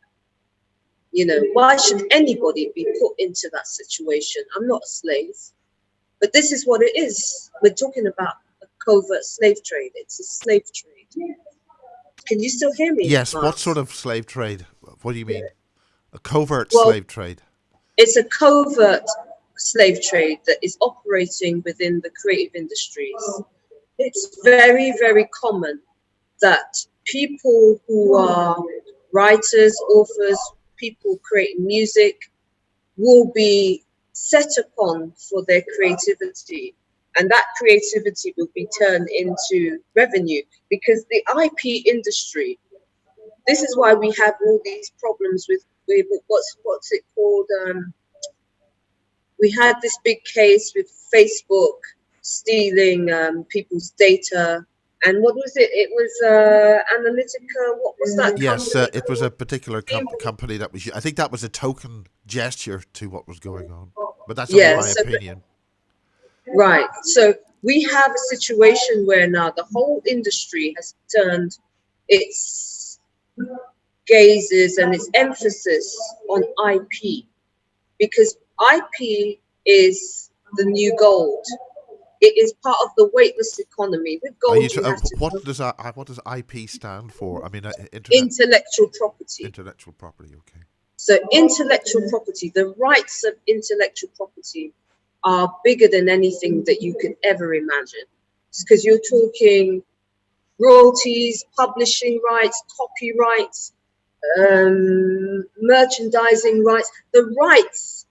Why should anybody be put into that situation? I'm not a slave. But this is what it is. We're talking about a covert slave trade. It's a slave trade. Can you still hear me? Yes. Mark? What sort of slave trade? What do you mean? A covert Well, slave trade? It's a covert slave trade that is operating within the creative industries. It's very, very common that people who are writers, authors, people creating music will be set upon for their creativity, and that creativity will be turned into revenue, because the IP industry, this is why we have all these problems with what's it called, we had this big case with Facebook stealing people's data. And what was it? It was Analytica. What was that? Yes, company? it was a particular company that was. I think that was a token gesture to what was going on, but that's only my opinion. Right. So we have a situation where now the whole industry has turned its gazes and its emphasis on IP, because IP is the new gold. It is part of the weightless economy. With gold, what does IP stand for? I mean, intellectual property. Intellectual property. Okay. So intellectual property, the rights of intellectual property are bigger than anything that you could ever imagine, because you're talking royalties, publishing rights, copyrights, merchandising rights, the rights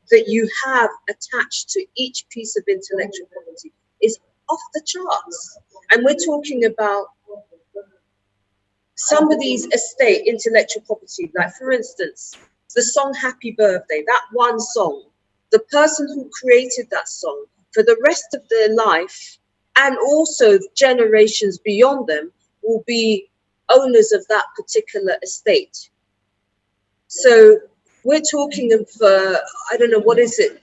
that you have attached to each piece of intellectual property is off the charts. And we're talking about somebody's estate intellectual property, like for instance, the song Happy Birthday, that one song, the person who created that song for the rest of their life, and also generations beyond them, will be owners of that particular estate. So we're talking of, I don't know, what is it,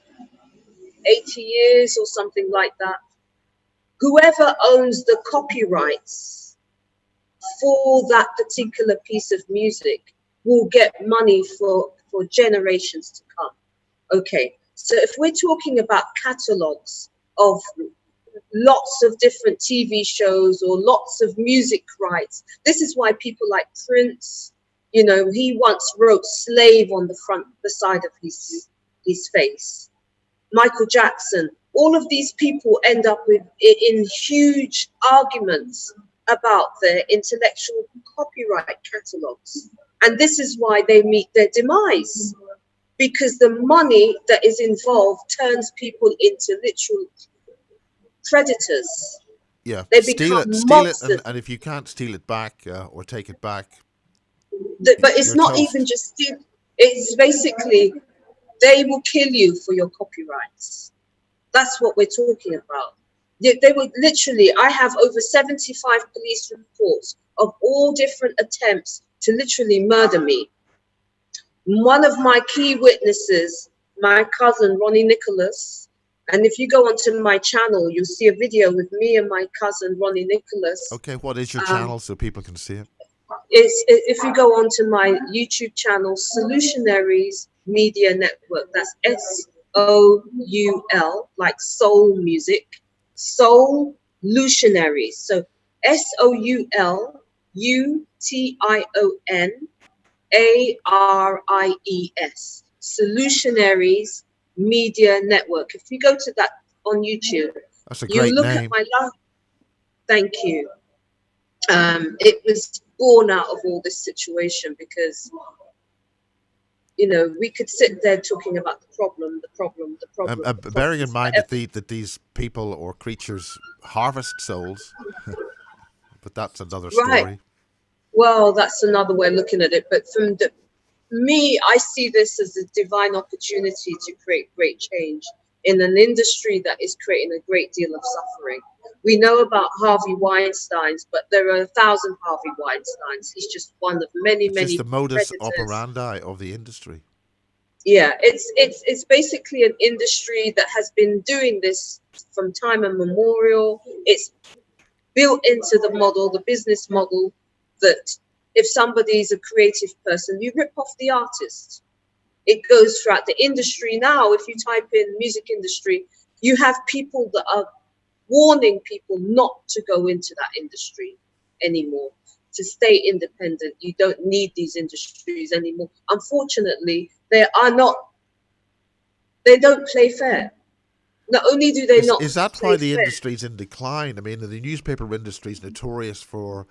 80 years or something like that. Whoever owns the copyrights for that particular piece of music will get money for generations to come. Okay, so if we're talking about catalogs of lots of different TV shows or lots of music rights. This is why people like Prince, you know, he once wrote slave on the side of his face. Michael Jackson, all of these people end up in huge arguments about their intellectual copyright catalogs. And this is why they meet their demise, because the money that is involved turns people into literal predators. Yeah, They steal become it, monsters. and if you can't steal it back or take it back, But it's you're not even toast. just steal. It's basically they will kill you for your copyrights. That's what we're talking about. They would literally, I have over 75 police reports of all different attempts to literally murder me. One of my key witnesses, my cousin, Roni Nicholas, and if you go onto my channel, you'll see a video with me and my cousin, Roni Nicholas. Okay, what is your Um, channel so people can see it? if you go onto my YouTube channel, Solutionaries Media Network, that's SOUL, like soul music, Solutionaries. So SOULUTIONARIES, Solutionaries Media Network. If you go to that on YouTube, That's a you great look at name. my last. Thank you. It was born out of all this situation because, you know, we could sit there talking about the problem, the Bearing in problems mind forever. that these people or creatures harvest souls, but that's another Right. story. Well, that's another way of looking at it. But from me, I see this as a divine opportunity to create great change in an industry that is creating a great deal of suffering. We know about Harvey Weinstein's, but there are 1,000 Harvey Weinsteins. He's just one of many, It's just the many modus predators. operandi of the industry. Yeah, it's basically an industry that has been doing this from time immemorial. It's built into the model, the business model, that if somebody is a creative person, you rip off the artist. It goes throughout the industry now. If you type in music industry, you have people that are warning people not to go into that industry anymore, to stay independent. You don't need these industries anymore. Unfortunately, they don't play fair. Not only do they not Is that why play the fair. industry's in decline? I mean, the newspaper industry is notorious for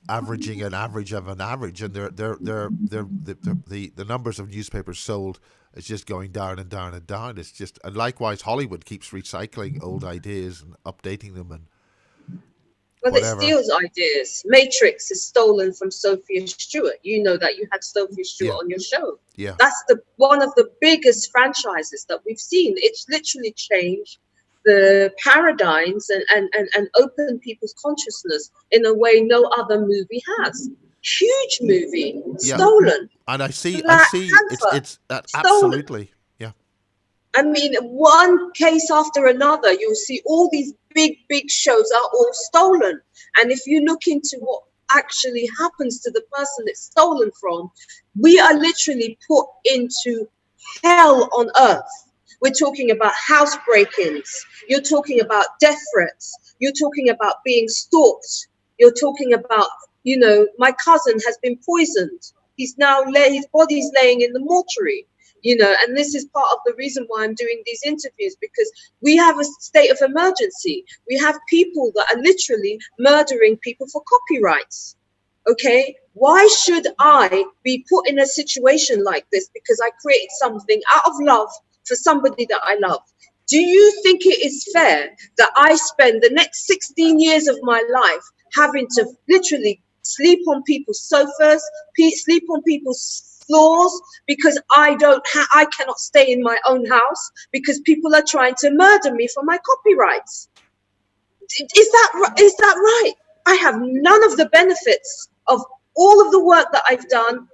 averaging an average of an average, and the numbers of newspapers sold is just going down and down and down. It's just, and likewise, Hollywood keeps recycling old ideas and updating them and Well, it whatever. steals ideas. Matrix is stolen from Sophia Stewart. You know that you had Sophia Stewart Yeah, on your show. yeah. That's the one of the biggest franchises that we've seen. It's literally changed the paradigms and opened people's consciousness in a way no other movie has. Huge movie, Yeah, stolen. and I Black see Panther, it's stolen. absolutely, yeah. I mean, one case after another, you'll see all these big shows are all stolen. And if you look into what actually happens to the person it's stolen from, we are literally put into hell on earth. We're talking about house break-ins. You're talking about death threats. You're talking about being stalked. You're talking about, you know, my cousin has been poisoned. His body's laying in the mortuary, you know, and this is part of the reason why I'm doing these interviews, because we have a state of emergency. We have people that are literally murdering people for copyrights. Okay, why should I be put in a situation like this because I created something out of love for somebody that I love? Do you think it is fair that I spend the next 16 years of my life having to literally sleep on people's sofas, sleep on people's floors, because I cannot stay in my own house because people are trying to murder me for my copyrights? Is that right? I have none of the benefits of all of the work that I've done,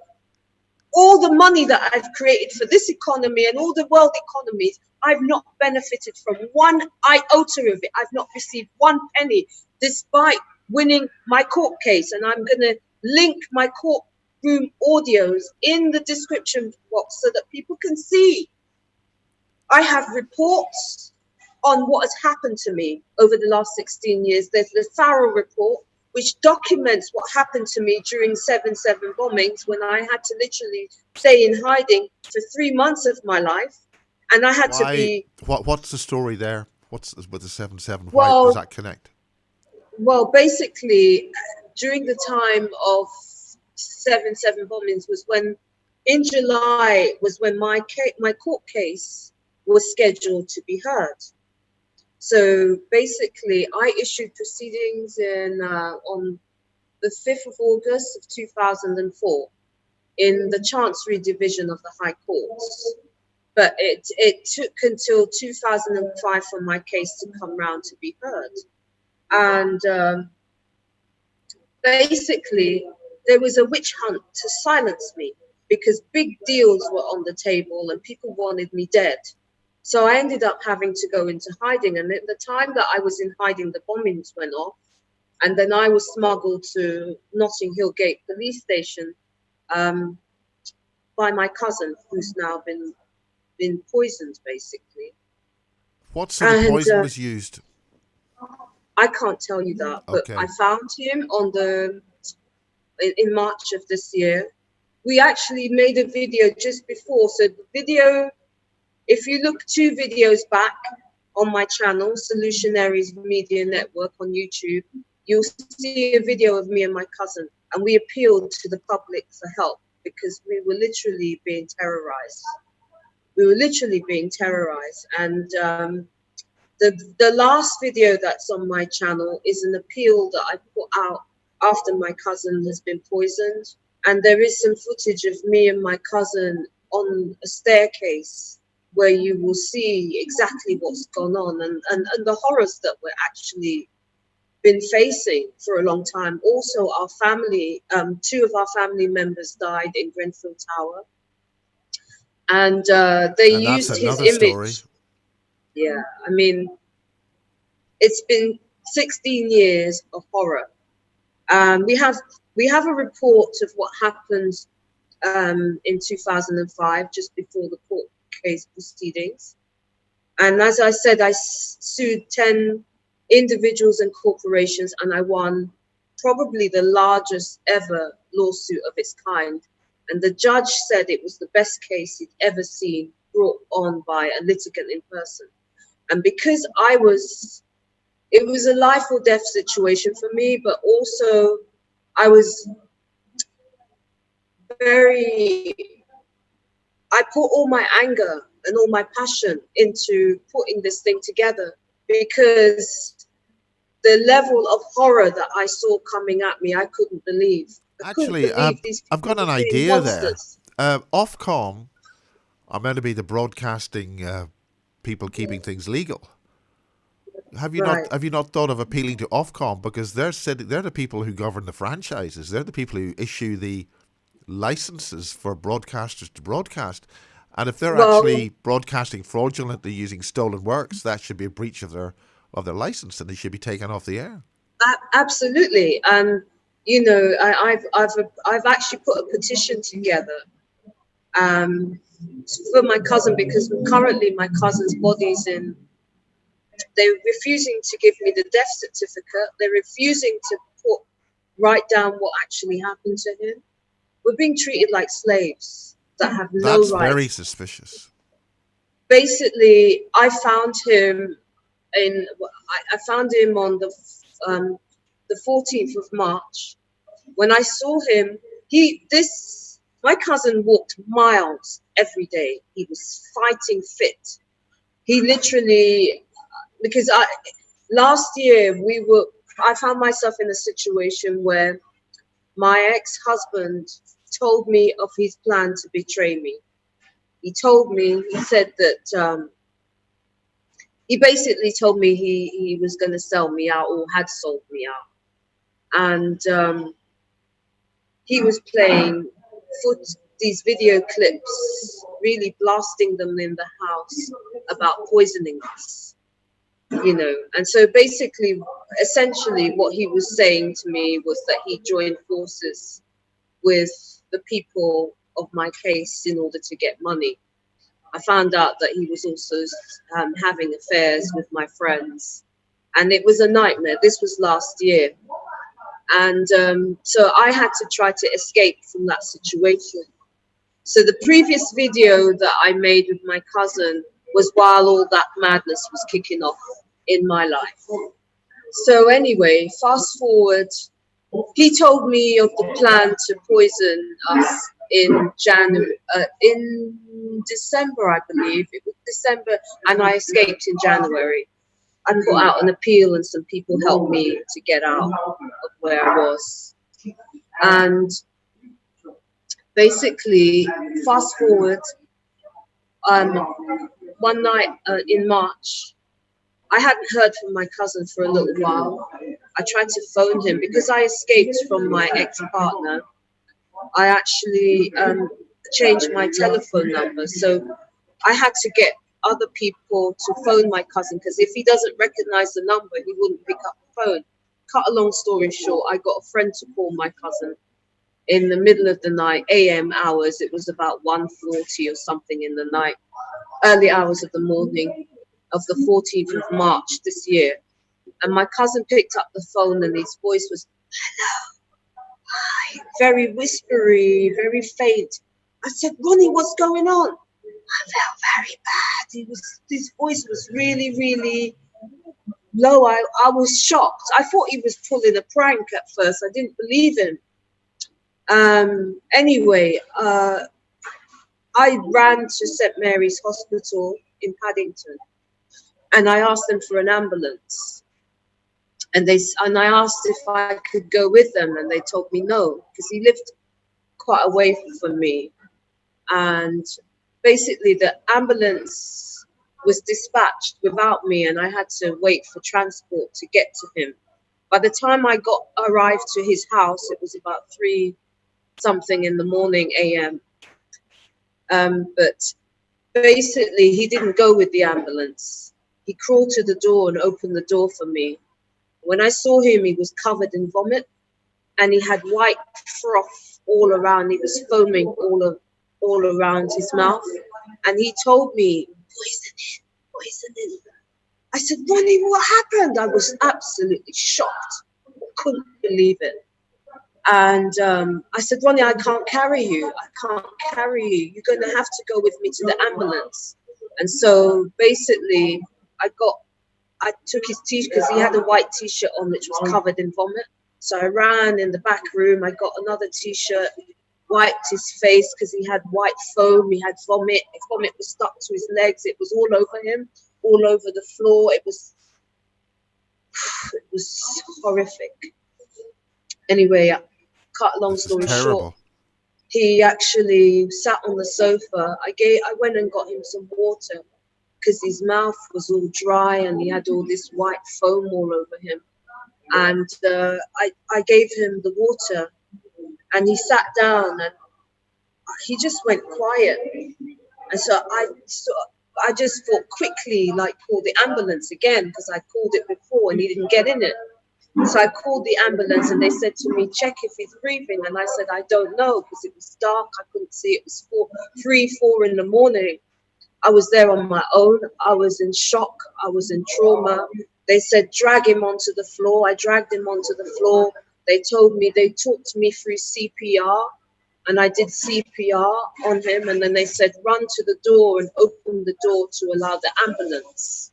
all the money that I've created for this economy and all the world economies. I've not benefited from one iota of it. I've not received one penny, despite winning my court case. And I'm going to link my courtroom audios in the description box so that people can see. I have reports. on what has happened to me over the last 16 years. There's the Farrell report, which documents what happened to me during 7/7 bombings, when I had to literally stay in hiding for 3 months of my life. And I had to Why? be, What's the story there? What's with the 7/7? Why does well, that connect? basically, during the time of 7/7 bombings was when, in July, was when my court case was scheduled to be heard. So basically, I issued proceedings on the 5th of August of 2004 in the Chancery Division of the High Courts. But it took until 2005 for my case to come round to be heard. And basically, there was a witch hunt to silence me, because big deals were on the table and people wanted me dead. So I ended up having to go into hiding. And at the time that I was in hiding, the bombings went off. And then I was smuggled to Notting Hill Gate police station by my cousin, who's now been poisoned, basically. What sort of And poison was used? I can't tell you that, but Okay. I found him in March of this year. We actually made a video just before. So the video, if you look 2 videos back on my channel, Solutionaries Media Network on YouTube, you'll see a video of me and my cousin. And we appealed to the public for help, because we were literally being terrorized. And the last video that's on my channel is an appeal that I put out after my cousin has been poisoned. And there is some footage of me and my cousin on a staircase, where you will see exactly what's gone on, and the horrors that we're actually been facing for a long time. Also, our family, 2 of our family members died in Grenfell Tower. And they And that's used his another story. image. Yeah, I mean, it's been 16 years of horror. We have a report of what happened in 2005, just before the court case proceedings. And as I said, I sued 10 individuals and corporations, and I won probably the largest ever lawsuit of its kind. And the judge said it was the best case he'd ever seen brought on by a litigant in person. And because it was a life or death situation for me, but also I put all my anger and all my passion into putting this thing together, because the level of horror that I saw coming at me, I couldn't believe. I couldn't Actually, believe these I've people got an were being idea there. monsters. Ofcom are meant to be the broadcasting people keeping things legal. Have you Right. not thought of appealing to Ofcom, because they're the people who govern the franchises. They're the people who issue the licenses for broadcasters to broadcast. And if they're Well, actually broadcasting fraudulently using stolen works, that should be a breach of their license, and they should be taken off the air. absolutely. And I've actually put a petition together for my cousin, because currently my cousin's body's in. They're refusing to give me the death certificate. They're refusing to write down what actually happened to him. We're being treated like slaves that have no That's rights. very suspicious. Basically, I found him on the 14th of March. When I saw him, my cousin walked miles every day. He was fighting fit. He literally, because last year I found myself in a situation where my ex-husband told me of his plan to betray me. He said that he basically told me he was going to sell me out, or had sold me out. And he was playing these video clips, really blasting them in the house about poisoning us, And so basically, essentially what he was saying to me was that he joined forces with the people of my case in order to get money. I found out that he was also having affairs with my friends, and it was a nightmare. This was last year, and so I had to try to escape from that situation. So the previous video that I made with my cousin was while all that madness was kicking off in my life. So anyway, fast forward, he told me of the plan to poison us in December, I believe. It was December, and I escaped in January. I put out an appeal, and some people helped me to get out of where I was. And basically, fast forward, one night in March, I hadn't heard from my cousin for a little while. I tried to phone him because I escaped from my ex-partner. I actually changed my telephone number, so I had to get other people to phone my cousin, because if he doesn't recognize the number, he wouldn't pick up the phone. Cut a long story short, I got a friend to call my cousin in the middle of the night, AM hours. It was about 1:40 or something in the night, early hours of the morning of the 14th of March this year. And my cousin picked up the phone, and his voice was, "Hello, hi," very whispery, very faint. I said, "Roni, what's going on?" I felt very bad. His voice was really, really low. I was shocked. I thought he was pulling a prank at first. I didn't believe him. Anyway, I ran to St. Mary's Hospital in Paddington, and I asked them for an ambulance. And I asked if I could go with them, and they told me no, because he lived quite away from me. And basically, the ambulance was dispatched without me, and I had to wait for transport to get to him. By the time I arrived to his house, it was about 3 something in the morning AM. But basically, he didn't go with the ambulance. He crawled to the door and opened the door for me. When I saw him, he was covered in vomit, and he had white froth all around. He was foaming all around his mouth, and he told me, poisoning. I said, "Roni, what happened?" I was absolutely shocked. Couldn't believe it. And I said, "Roni, I can't carry you. I can't carry you. You're going to have to go with me to the ambulance." And so basically, I took his t-shirt, because he had a white t-shirt on which was covered in vomit. So I ran in the back room. I got another t-shirt, wiped his face because he had white foam. He had vomit. His vomit was stuck to his legs. It was all over him, all over the floor. It was horrific. Anyway, cut a long story short, he actually sat on the sofa. I went and got him some water, because his mouth was all dry and he had all this white foam all over him. And I gave him the water, and he sat down, and he just went quiet. And so I just thought quickly, like, call the ambulance again, because I called it before and he didn't get in it. So I called the ambulance, and they said to me, "Check if he's breathing." And I said, "I don't know," because it was dark. I couldn't see. It was 4 in the morning. I was there on my own. I was in shock. I was in trauma. They said, "Drag him onto the floor." I dragged him onto the floor. They talked me through CPR, and I did CPR on him. And then they said, "Run to the door and open the door to allow the ambulance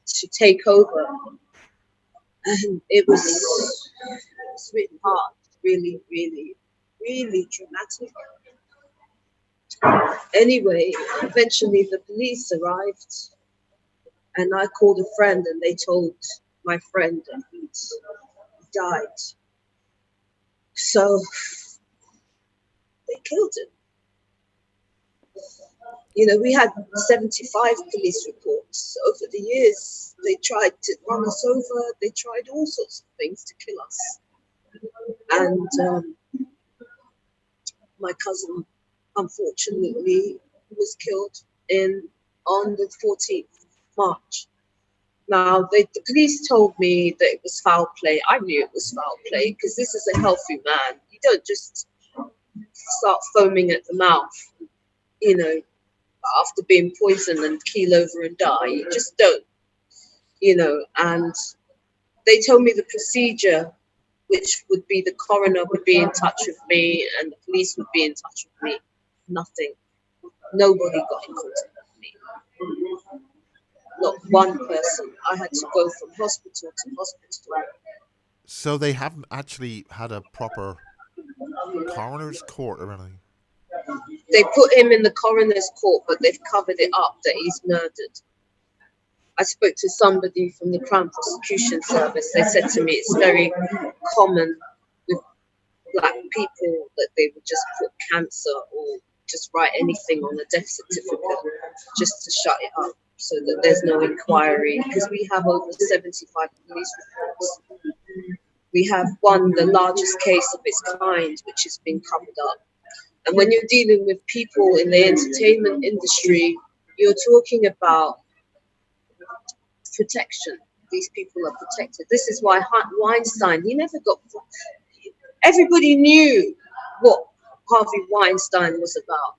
to take over." And it was really hard, really, really, really dramatic. Anyway, eventually the police arrived, and I called a friend, and they told my friend that he died. So they killed him. You know, we had 75 police reports over the years. They tried to run us over. They tried all sorts of things to kill us. And my cousin, unfortunately, was killed on the 14th of March. Now, the police told me that it was foul play. I knew it was foul play, because this is a healthy man. You don't just start foaming at the mouth, you know. after being poisoned and keel over and die. You just don't, and they told me the procedure, which would be the coroner would be in touch with me and the police would be in touch with me. Nothing. Nobody got in contact with me. Not one person. I had to go from hospital to hospital. So they haven't actually had a proper coroner's court or anything? They put him in the coroner's court, but they've covered it up that he's murdered. I spoke to somebody from the Crown Prosecution Service. They said to me it's very common with black people that they would just put cancer or just write anything on a death certificate just to shut it up so that there's no inquiry, because we have over 75 police reports. We have the largest case of its kind, which has been covered up. And when you're dealing with people in the entertainment industry, you're talking about protection. These people are protected. This is why Weinstein, he never got. Everybody knew what Harvey Weinstein was about.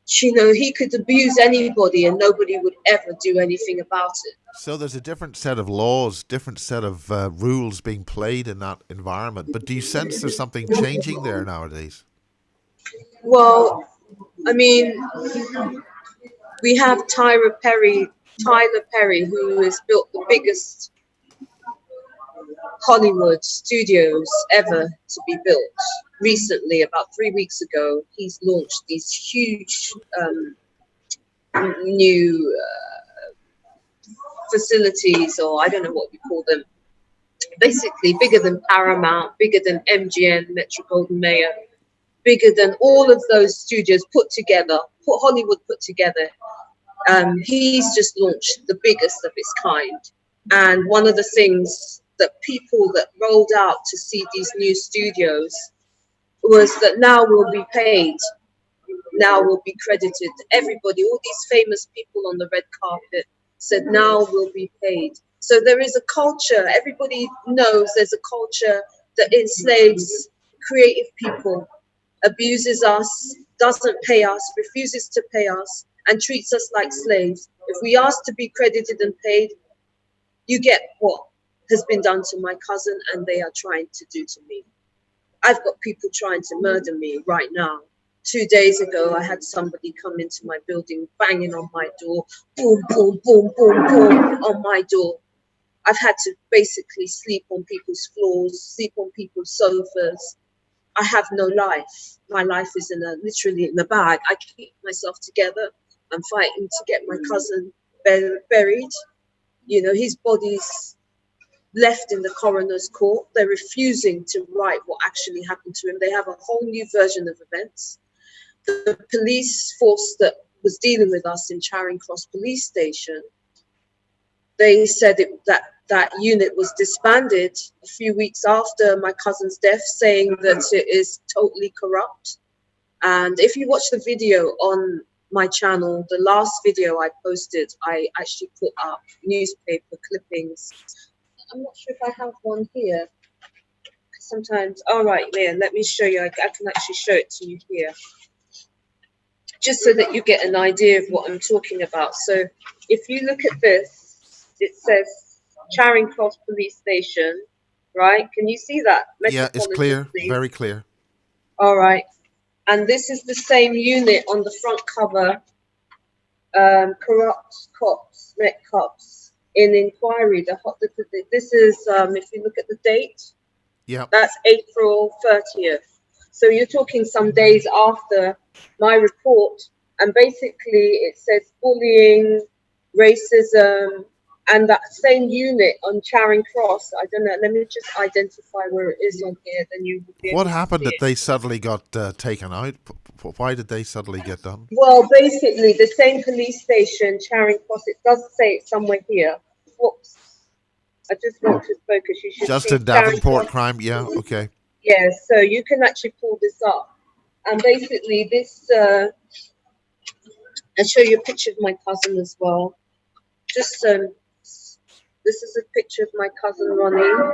He could abuse anybody and nobody would ever do anything about it. So there's a different set of laws, different set of rules being played in that environment. But do you sense there's something changing there nowadays? Well, I mean, we have Tyler Perry, who has built the biggest Hollywood studios ever to be built. Recently, about 3 weeks ago, he's launched these huge new facilities, or I don't know what you call them. Basically, bigger than Paramount, bigger than MGM, Metro Golden Mayer, bigger than all of those studios put together, Hollywood put together. He's just launched the biggest of its kind. And one of the things that people that rolled out to see these new studios was that now we'll be paid. Now we'll be credited. Everybody, all these famous people on the red carpet said, now we'll be paid. So there is a culture. Everybody knows there's a culture that enslaves creative people, abuses us, doesn't pay us, refuses to pay us, and treats us like slaves. If we ask to be credited and paid, you get what has been done to my cousin and they are trying to do to me. I've got people trying to murder me right now. 2 days ago, I had somebody come into my building, banging on my door, boom, boom, boom, boom, boom, on my door. I've had to basically sleep on people's floors, sleep on people's sofas. I have no life. My life is literally in the bag. I keep myself together. I'm fighting to get my cousin buried. His body's left in the coroner's court. They're refusing to write what actually happened to him. They have a whole new version of events. The police force that was dealing with us in Charing Cross Police Station, they said that unit was disbanded a few weeks after my cousin's death, saying that it is totally corrupt. And if you watch the video on my channel, the last video I posted, I actually put up newspaper clippings. I'm not sure if I have one here. Sometimes, all right, Leah, let me show you. I can actually show it to you here, just so that you get an idea of what I'm talking about. So if you look at this, it says Charing Cross Police Station, right? Can you see that? Yeah, it's clear, very clear. All right. And this is the same unit on the front cover, corrupt cops, met cops in inquiry. This is, if you look at the date, yeah, that's April 30th. So you're talking some days after my report, and basically it says bullying, racism, and that same unit on Charing Cross. I don't know. Let me just identify where it is on here. Then you will be. What happened that they suddenly got taken out? Why did they suddenly get done? Well, basically, the same police station, Charing Cross. It does say it somewhere here. Whoops! I just want to focus. You should Justin see Davenport crime. Yeah. Okay. Yeah. So you can actually pull this up, and basically this. I'll show you a picture of my cousin as well. Just this is a picture of my cousin Roni,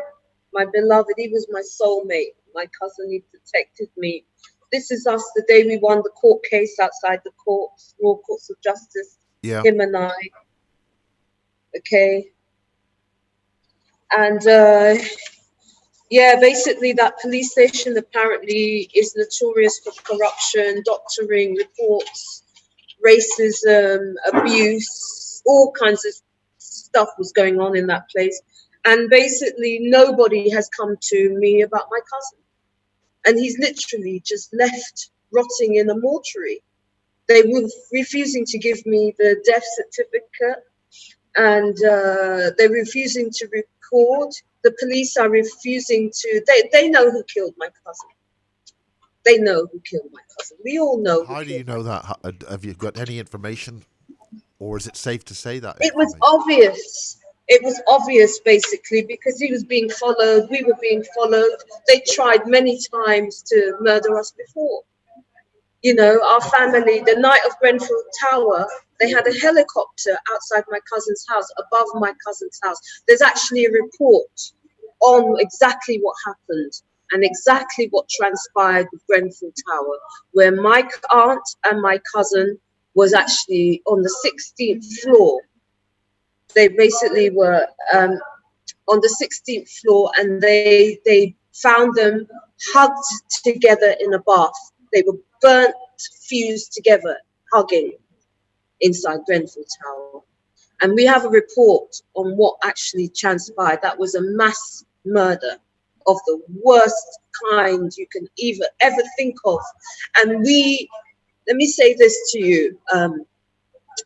my beloved. He was my soulmate. My cousin, he protected me This is us the day we won the court case outside the courts, Royal Courts of Justice, Yeah. him and I. Okay. And yeah, basically that police station apparently is notorious for corruption, doctoring reports, racism, abuse, all kinds of stuff was going on in that place. And basically nobody has come to me about my cousin. And he's literally just left rotting in a mortuary. They were refusing to give me the death certificate, and they're refusing to record. The police are refusing to, they know who killed my cousin. They know who killed my cousin. We all know who How do you killed my know cousin. that? Have you got any information, or is it safe to say that It was information? obvious. It was obvious, basically, because he was being followed. We were being followed. They tried many times to murder us before. You know, our family, the night of Grenfell Tower, they had a helicopter outside my cousin's house, above my cousin's house. There's actually a report on exactly what happened and exactly what transpired with Grenfell Tower, where my aunt and my cousin was actually on the 16th floor. They basically were on the 16th floor, and they found them hugged together in a bath. They were burnt, fused together, hugging inside Grenfell Tower. And we have a report on what actually transpired. That was a mass murder of the worst kind you can ever think of. And let me say this to you,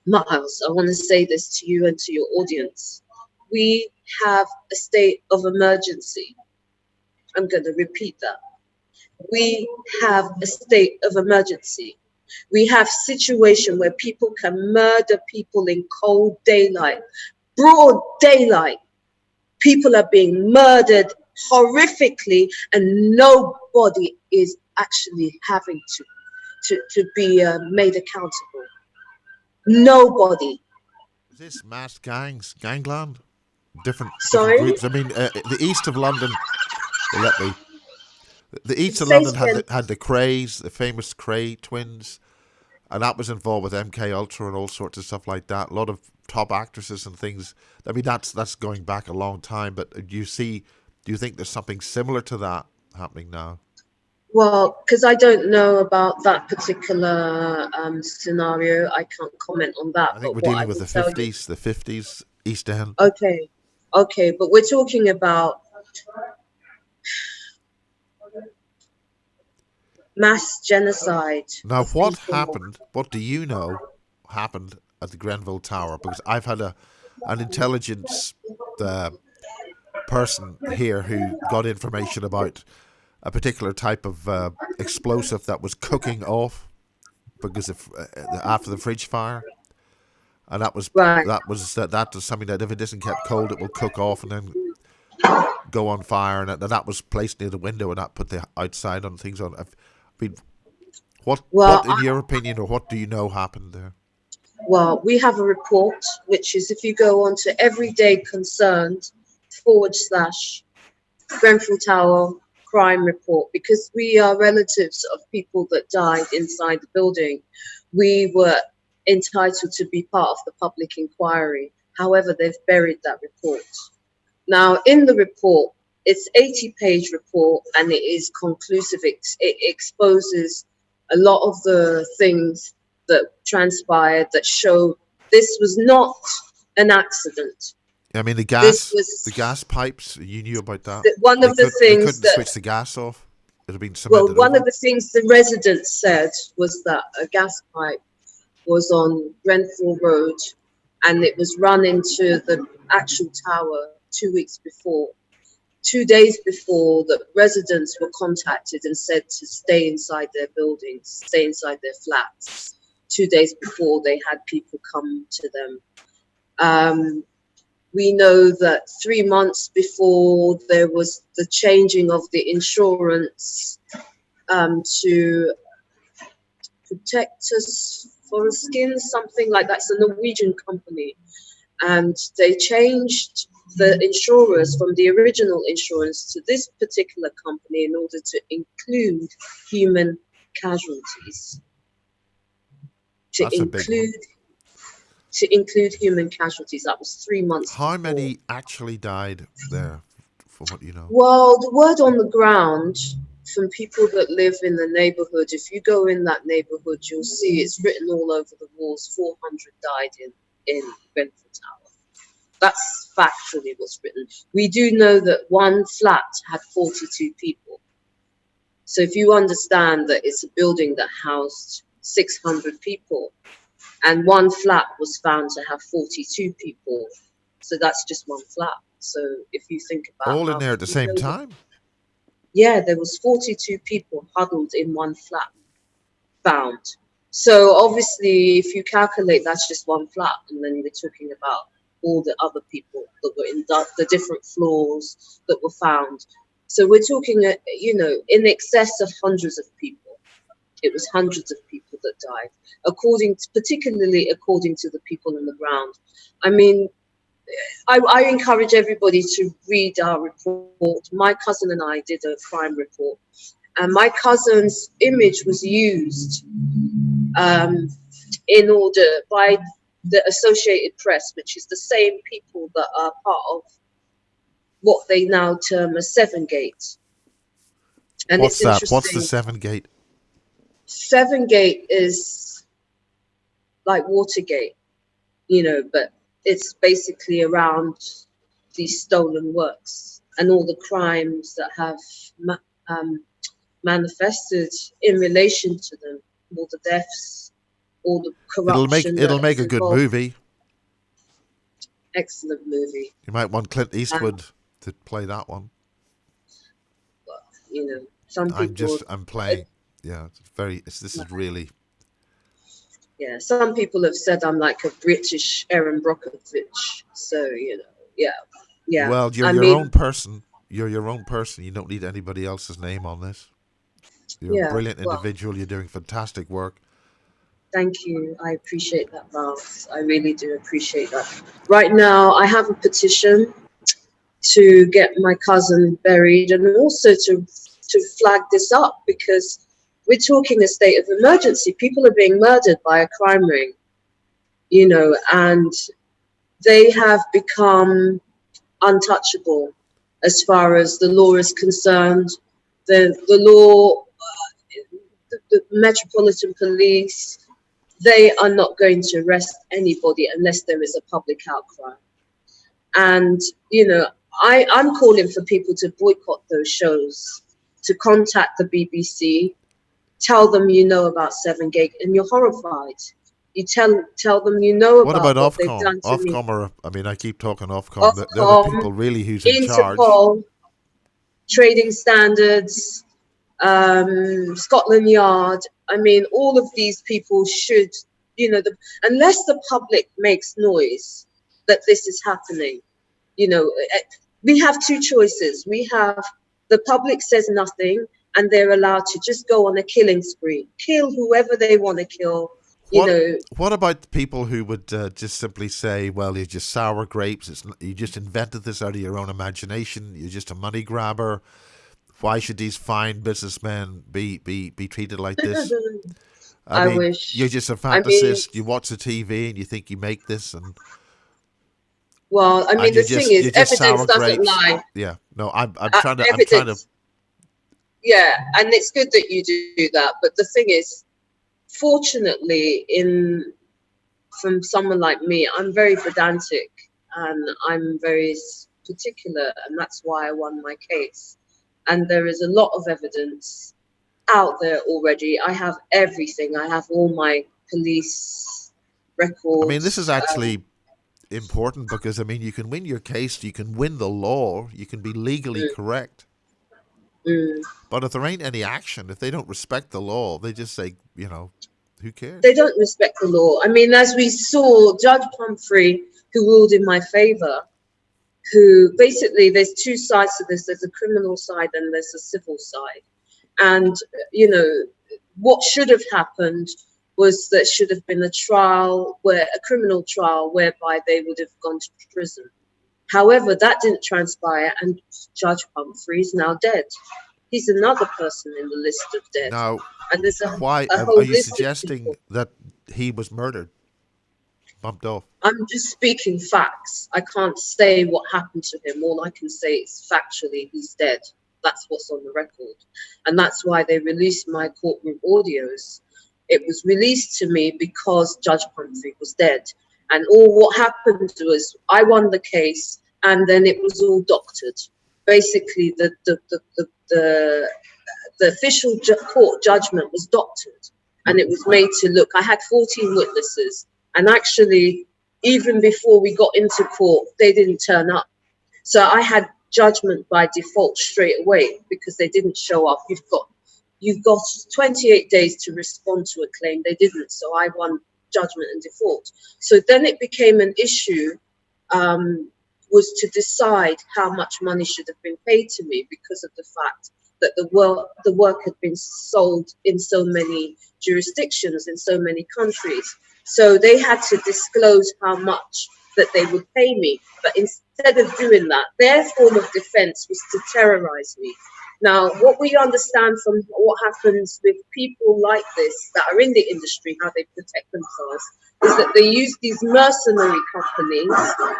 Miles, I want to say this to you and to your audience. We have a state of emergency. I'm going to repeat that. We have a state of emergency. We have situation where people can murder people in cold daylight, broad daylight. People are being murdered horrifically, and nobody is actually having to be made accountable. Nobody. Is this mass gangs, gangland? Different Sorry? groups. I mean, the east of London. Let me. The east of Say London it again. had the Krays, the famous Kray twins, and that was involved with MK Ultra and all sorts of stuff like that. A lot of top actresses and things. I mean, that's going back a long time. But do you think there's something similar to that happening now? Well, because I don't know about that particular scenario, I can't comment on that. I think But we're what I dealing with will tell you, the 50s East End. okay, but we're talking about mass genocide Now, of what people. happened? What do you know happened at the Grenfell Tower? Because I've had an intelligence person here who got information about a particular type of explosive that was cooking off because of after the fridge fire, and that was Right. something that if it isn't kept cold, it will cook off and then go on fire, and that was placed near the window, and that put the outside on things on. I mean, Well, what in your opinion, or what do you know happened there? well, we have a report, which is if you go on to Everyday Concerned / Grenfell Tower crime report, because we are relatives of people that died inside the building. We were entitled to be part of the public inquiry. However, they've buried that report. Now, in the report, it's 80-page report, and it is conclusive. It exposes a lot of the things that transpired that show this was not an accident. I mean, This was the gas pipes. You knew about that. one of the They things couldn't that, switch the gas off. It had been well, cemented one over. of the things the residents said was that a gas pipe was on Grenfell Road, and it was run into the actual tower 2 weeks before. 2 days before, the residents were contacted and said to stay inside their buildings, stay inside their flats. 2 days before, they had people come to them. We know that 3 months before, there was the changing of the insurance to protect us for a skin, something like that. It's a Norwegian company. And they changed the insurers from the original insurance to this particular company in order to include human casualties to That's a big one. include human casualties. That was 3 months How before. many actually died there, from what you know? Well, the word on the ground from people that live in the neighborhood, if you go in that neighborhood, you'll see it's written all over the walls, 400 died in Grenfell Tower. That's factually what's written. We do know that one flat had 42 people. So if you understand that it's a building that housed 600 people, and one flat was found to have 42 people, so that's just one flat. So if you think about All in how there at the many same buildings, time? yeah, there was 42 people huddled in one flat found. So obviously, if you calculate, that's just one flat, and then we're talking about all the other people that were in the different floors that were found. So we're talking, in excess of hundreds of people. It was hundreds of people that died, particularly according to the people on the ground. I mean, I encourage everybody to read our report. My cousin and I did a crime report, and my cousin's image was used in order by the Associated Press, which is the same people that are part of what they now term as Seven Gate. And What's it's that? What's the interesting. Seven Gate? Seven Gate is like Watergate, but it's basically around these stolen works and all the crimes that have manifested in relation to them, all the deaths, all the corruption It'll that make is a good involved. movie. Excellent movie. You might want Clint And, Eastwood to play that one. some people, I'm playing. Yeah, this is really. yeah, some people have said I'm like a British Aaron Brockovich. So, yeah, yeah. Well, you're I your mean, own person. You're your own person. You don't need anybody else's name on this. You're a yeah, brilliant well, individual. You're doing fantastic work. thank you. I appreciate that, Miles. I really do appreciate that. Right now, I have a petition to get my cousin buried, and also to flag this up, because we're talking a state of emergency. People are being murdered by a crime ring, and they have become untouchable as far as the law is concerned. The law, the Metropolitan Police, they are not going to arrest anybody unless there is a public outcry. And, I'm calling for people to boycott those shows, to contact the BBC, tell them you know about Seven Gate, and you're horrified. You tell them you know What about about what they've Ofcom? done to me. Ofcom I keep talking Ofcom. They're the Ofcom, people really who's in charge. Interpol, Trading Standards, Scotland Yard. I mean, all of these people should, unless the public makes noise that this is happening, we have two choices. We have the public says nothing, and they're allowed to just go on a killing spree, kill whoever they want to kill. What about the people who would just simply say, "Well, you're just sour grapes. You just invented this out of your own imagination. You're just a money grabber. Why should these fine businessmen be treated like this?" I I mean, wish. you're just a I mean, fantasist. You watch the TV and you think you make this, and the thing is, you're just evidence sour doesn't grapes. lie. Yeah, no, I'm trying to. Evidence, yeah, and it's good that you do that. But the thing is, fortunately, from someone like me, I'm very pedantic and I'm very particular, and that's why I won my case. And there is a lot of evidence out there already. I have everything. I have all my police I mean, this is records. actually important because you can win your case, you can win the law, you can be legally Mm, correct. mm. But if there ain't any action, if they don't respect the law, they just say, who cares? They don't respect the law. I mean, as we saw, Judge Pumphrey, who ruled in my favor, who basically, there's two sides to this. There's a criminal side and there's a civil side. And, what should have happened was there should have been a criminal trial whereby they would have gone to prison. However, that didn't transpire, and Judge Pumphrey is now dead. He's another person in the list of dead. Now, And there's why a are whole you list of people. suggesting that he was murdered, bumped off? I'm just speaking facts. I can't say what happened to him. All I can say is factually he's dead. That's what's on the record. And that's why they released my courtroom audios. It was released to me because Judge Pumphrey was dead. And all what happened was I won the case and then it was all doctored. Basically, the official court judgment was doctored and it was made to look. I had 14 witnesses, and actually, even before we got into court, they didn't turn up. So I had judgment by default straight away because they didn't show up. You've got 28 days to respond to a claim. They didn't, so I won judgment and default. So then it became an issue, was to decide how much money should have been paid to me because of the fact that the work had been sold in so many jurisdictions, in so many countries. So they had to disclose how much that they would pay me. But instead of doing that, their form of defense was to terrorize me. Now, what we understand from what happens with people like this that are in the industry, how they protect themselves, is that they use these mercenary companies,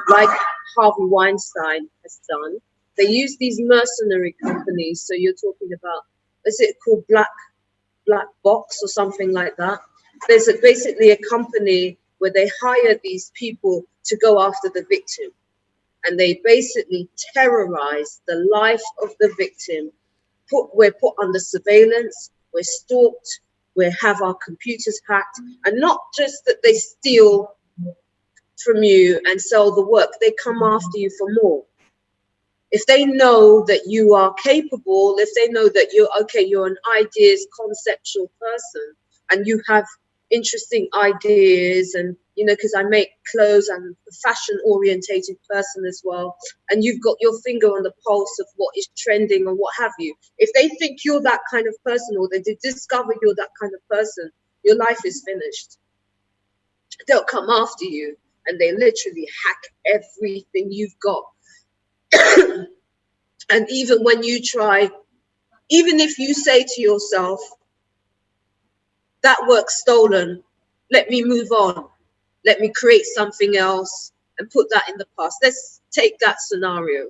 like Harvey Weinstein has done. They use these mercenary companies. So you're talking about, is it called Black Box or something like that? There's basically a company where they hire these people to go after the victim. And they basically terrorize the life of the victim. We're put under surveillance, we're stalked, we have our computers hacked. And not just that they steal from you and sell the work, they come after you for more. If they know that you are capable, if they know that you're an ideas, conceptual person, and you have interesting ideas, and because I make clothes, I'm a fashion orientated person as well, and you've got your finger on the pulse of what is trending and what have you. If they think you're that kind of person, or they discover you're that kind of person, your life is finished. They'll come after you and they literally hack everything you've got. And even when you try, even if you say to yourself, that work's stolen, let me move on, let me create something else and put that in the past. Let's take that scenario.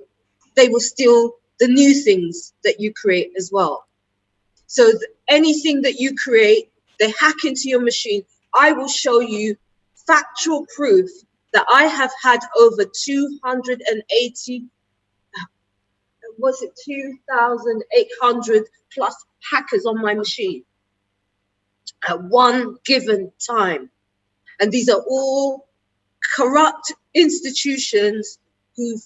They will steal the new things that you create as well. So anything that you create, they hack into your machine. I will show you factual proof that I have had over 280, was it 2,800 plus hackers on my machine at one given time. And these are all corrupt institutions who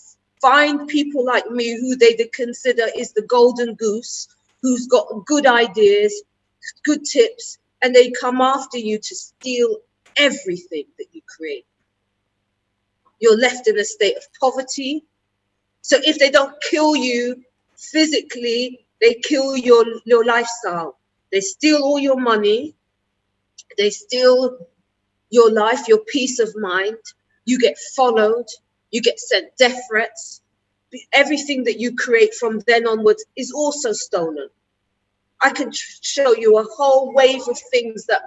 find people like me who they consider is the golden goose, who's got good ideas, good tips, and they come after you to steal everything that you create. You're left in a state of poverty. So if they don't kill you physically, they kill your lifestyle. They steal all your money. They steal your life, your peace of mind. You get followed. You get sent death threats. Everything that you create from then onwards is also stolen. I can show you a whole wave of things that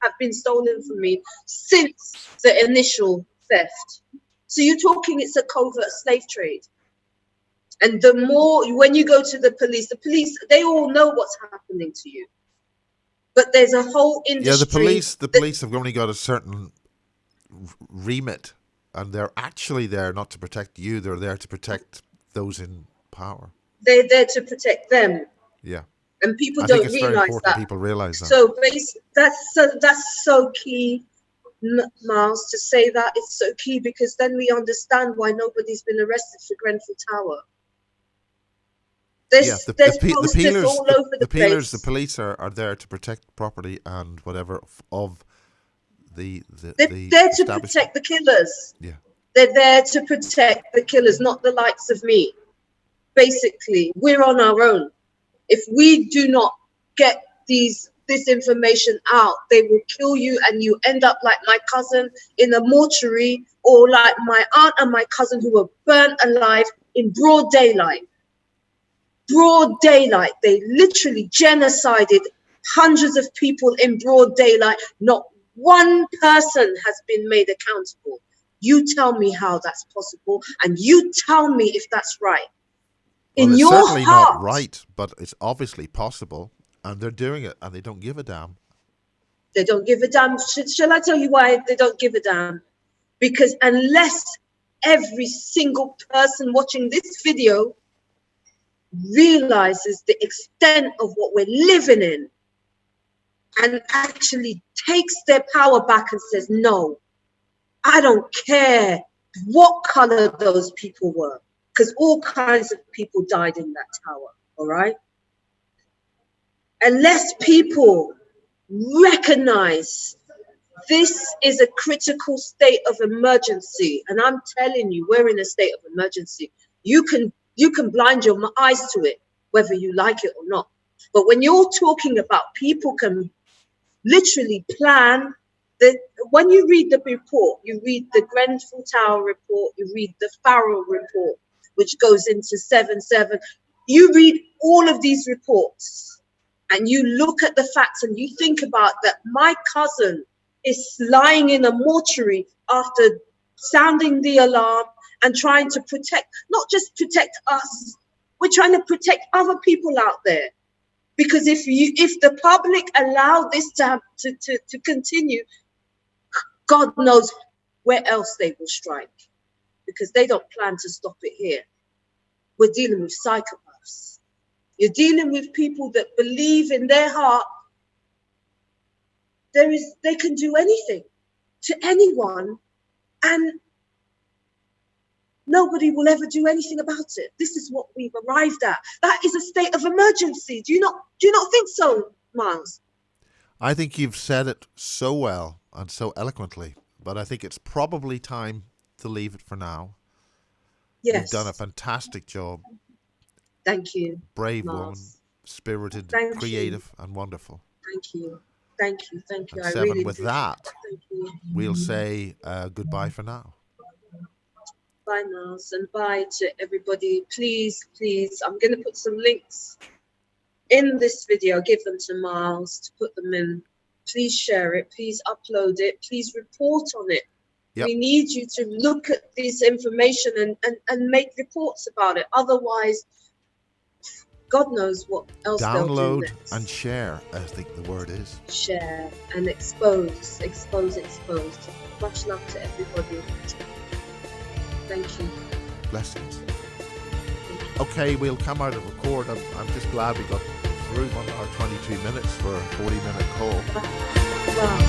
have been stolen from me since the initial theft. So you're talking it's a covert slave trade. And the more, when you go to the police, they all know what's happening to you. But there's a whole industry. Yeah, the police have only got a certain remit, and they're actually there not to protect you. They're there to protect those in power. They're there to protect them. Yeah. And people I don't think it's realize very important that. people realize that. So that's so key, Miles, to say that. It's so key because then we understand why nobody's been arrested for Grenfell Tower. There's posters all over the place. Peelers, the police are there to protect property and whatever of the They're there to protect the killers. Yeah. They're there to protect the killers, not the likes of me. Basically, we're on our own. If we do not get this information out, they will kill you and you end up like my cousin in a mortuary, or like my aunt and my cousin who were burnt alive in broad daylight. broad daylight. They literally genocided hundreds of people in broad daylight. Not one person has been made accountable. You tell me how that's possible, and you tell me if that's right. Well, In it's your certainly heart, not right, but it's obviously possible, and they're doing it, and they don't give a damn. they don't give a damn. Shall I tell you why they don't give a damn? Because unless every single person watching this video realizes the extent of what we're living in and actually takes their power back and says, no, I don't care what color those people were, because all kinds of people died in that tower, all right? Unless people recognize this is a critical state of emergency, and I'm telling you, we're in a state of emergency. You can blind your eyes to it, whether you like it or not. But when you're talking about people can literally plan, when you read the report, you read the Grenfell Tower report, you read the Farrell report, which goes into 7/7. You read all of these reports and you look at the facts and you think about that my cousin is lying in a mortuary after sounding the alarm and trying to protect, not just protect us, we're trying to protect other people out there. Because if the public allow this to continue, God knows where else they will strike, because they don't plan to stop it here. We're dealing with psychopaths. You're dealing with people that believe in their heart they can do anything to anyone, and nobody will ever do anything about it. This is what we've arrived at. That is a state of emergency. Do you not think so, Miles? I think you've said it so well and so eloquently, but I think it's probably time to leave it for now. Yes. You've done a fantastic job. Thank you. Brave Miles. woman, spirited, Thank creative, and wonderful. Thank you. Thank you. Thank you. And I Seven, really with do. that, Thank you. we'll say goodbye for now. Bye, Miles, and bye to everybody. Please, I'm going to put some links in this video. Give them to Miles to put them in. Please share it. Please upload it. Please report on it. Yep. We need you to look at this information and make reports about it. Otherwise, God knows what else they'll do Download next. and share, I think the word is. Share and expose. Much love to everybody. Thank you. Blessings. Okay, we'll come out and record. I'm just glad we got through 1 hour 22 minutes for a 40-minute call. Wow.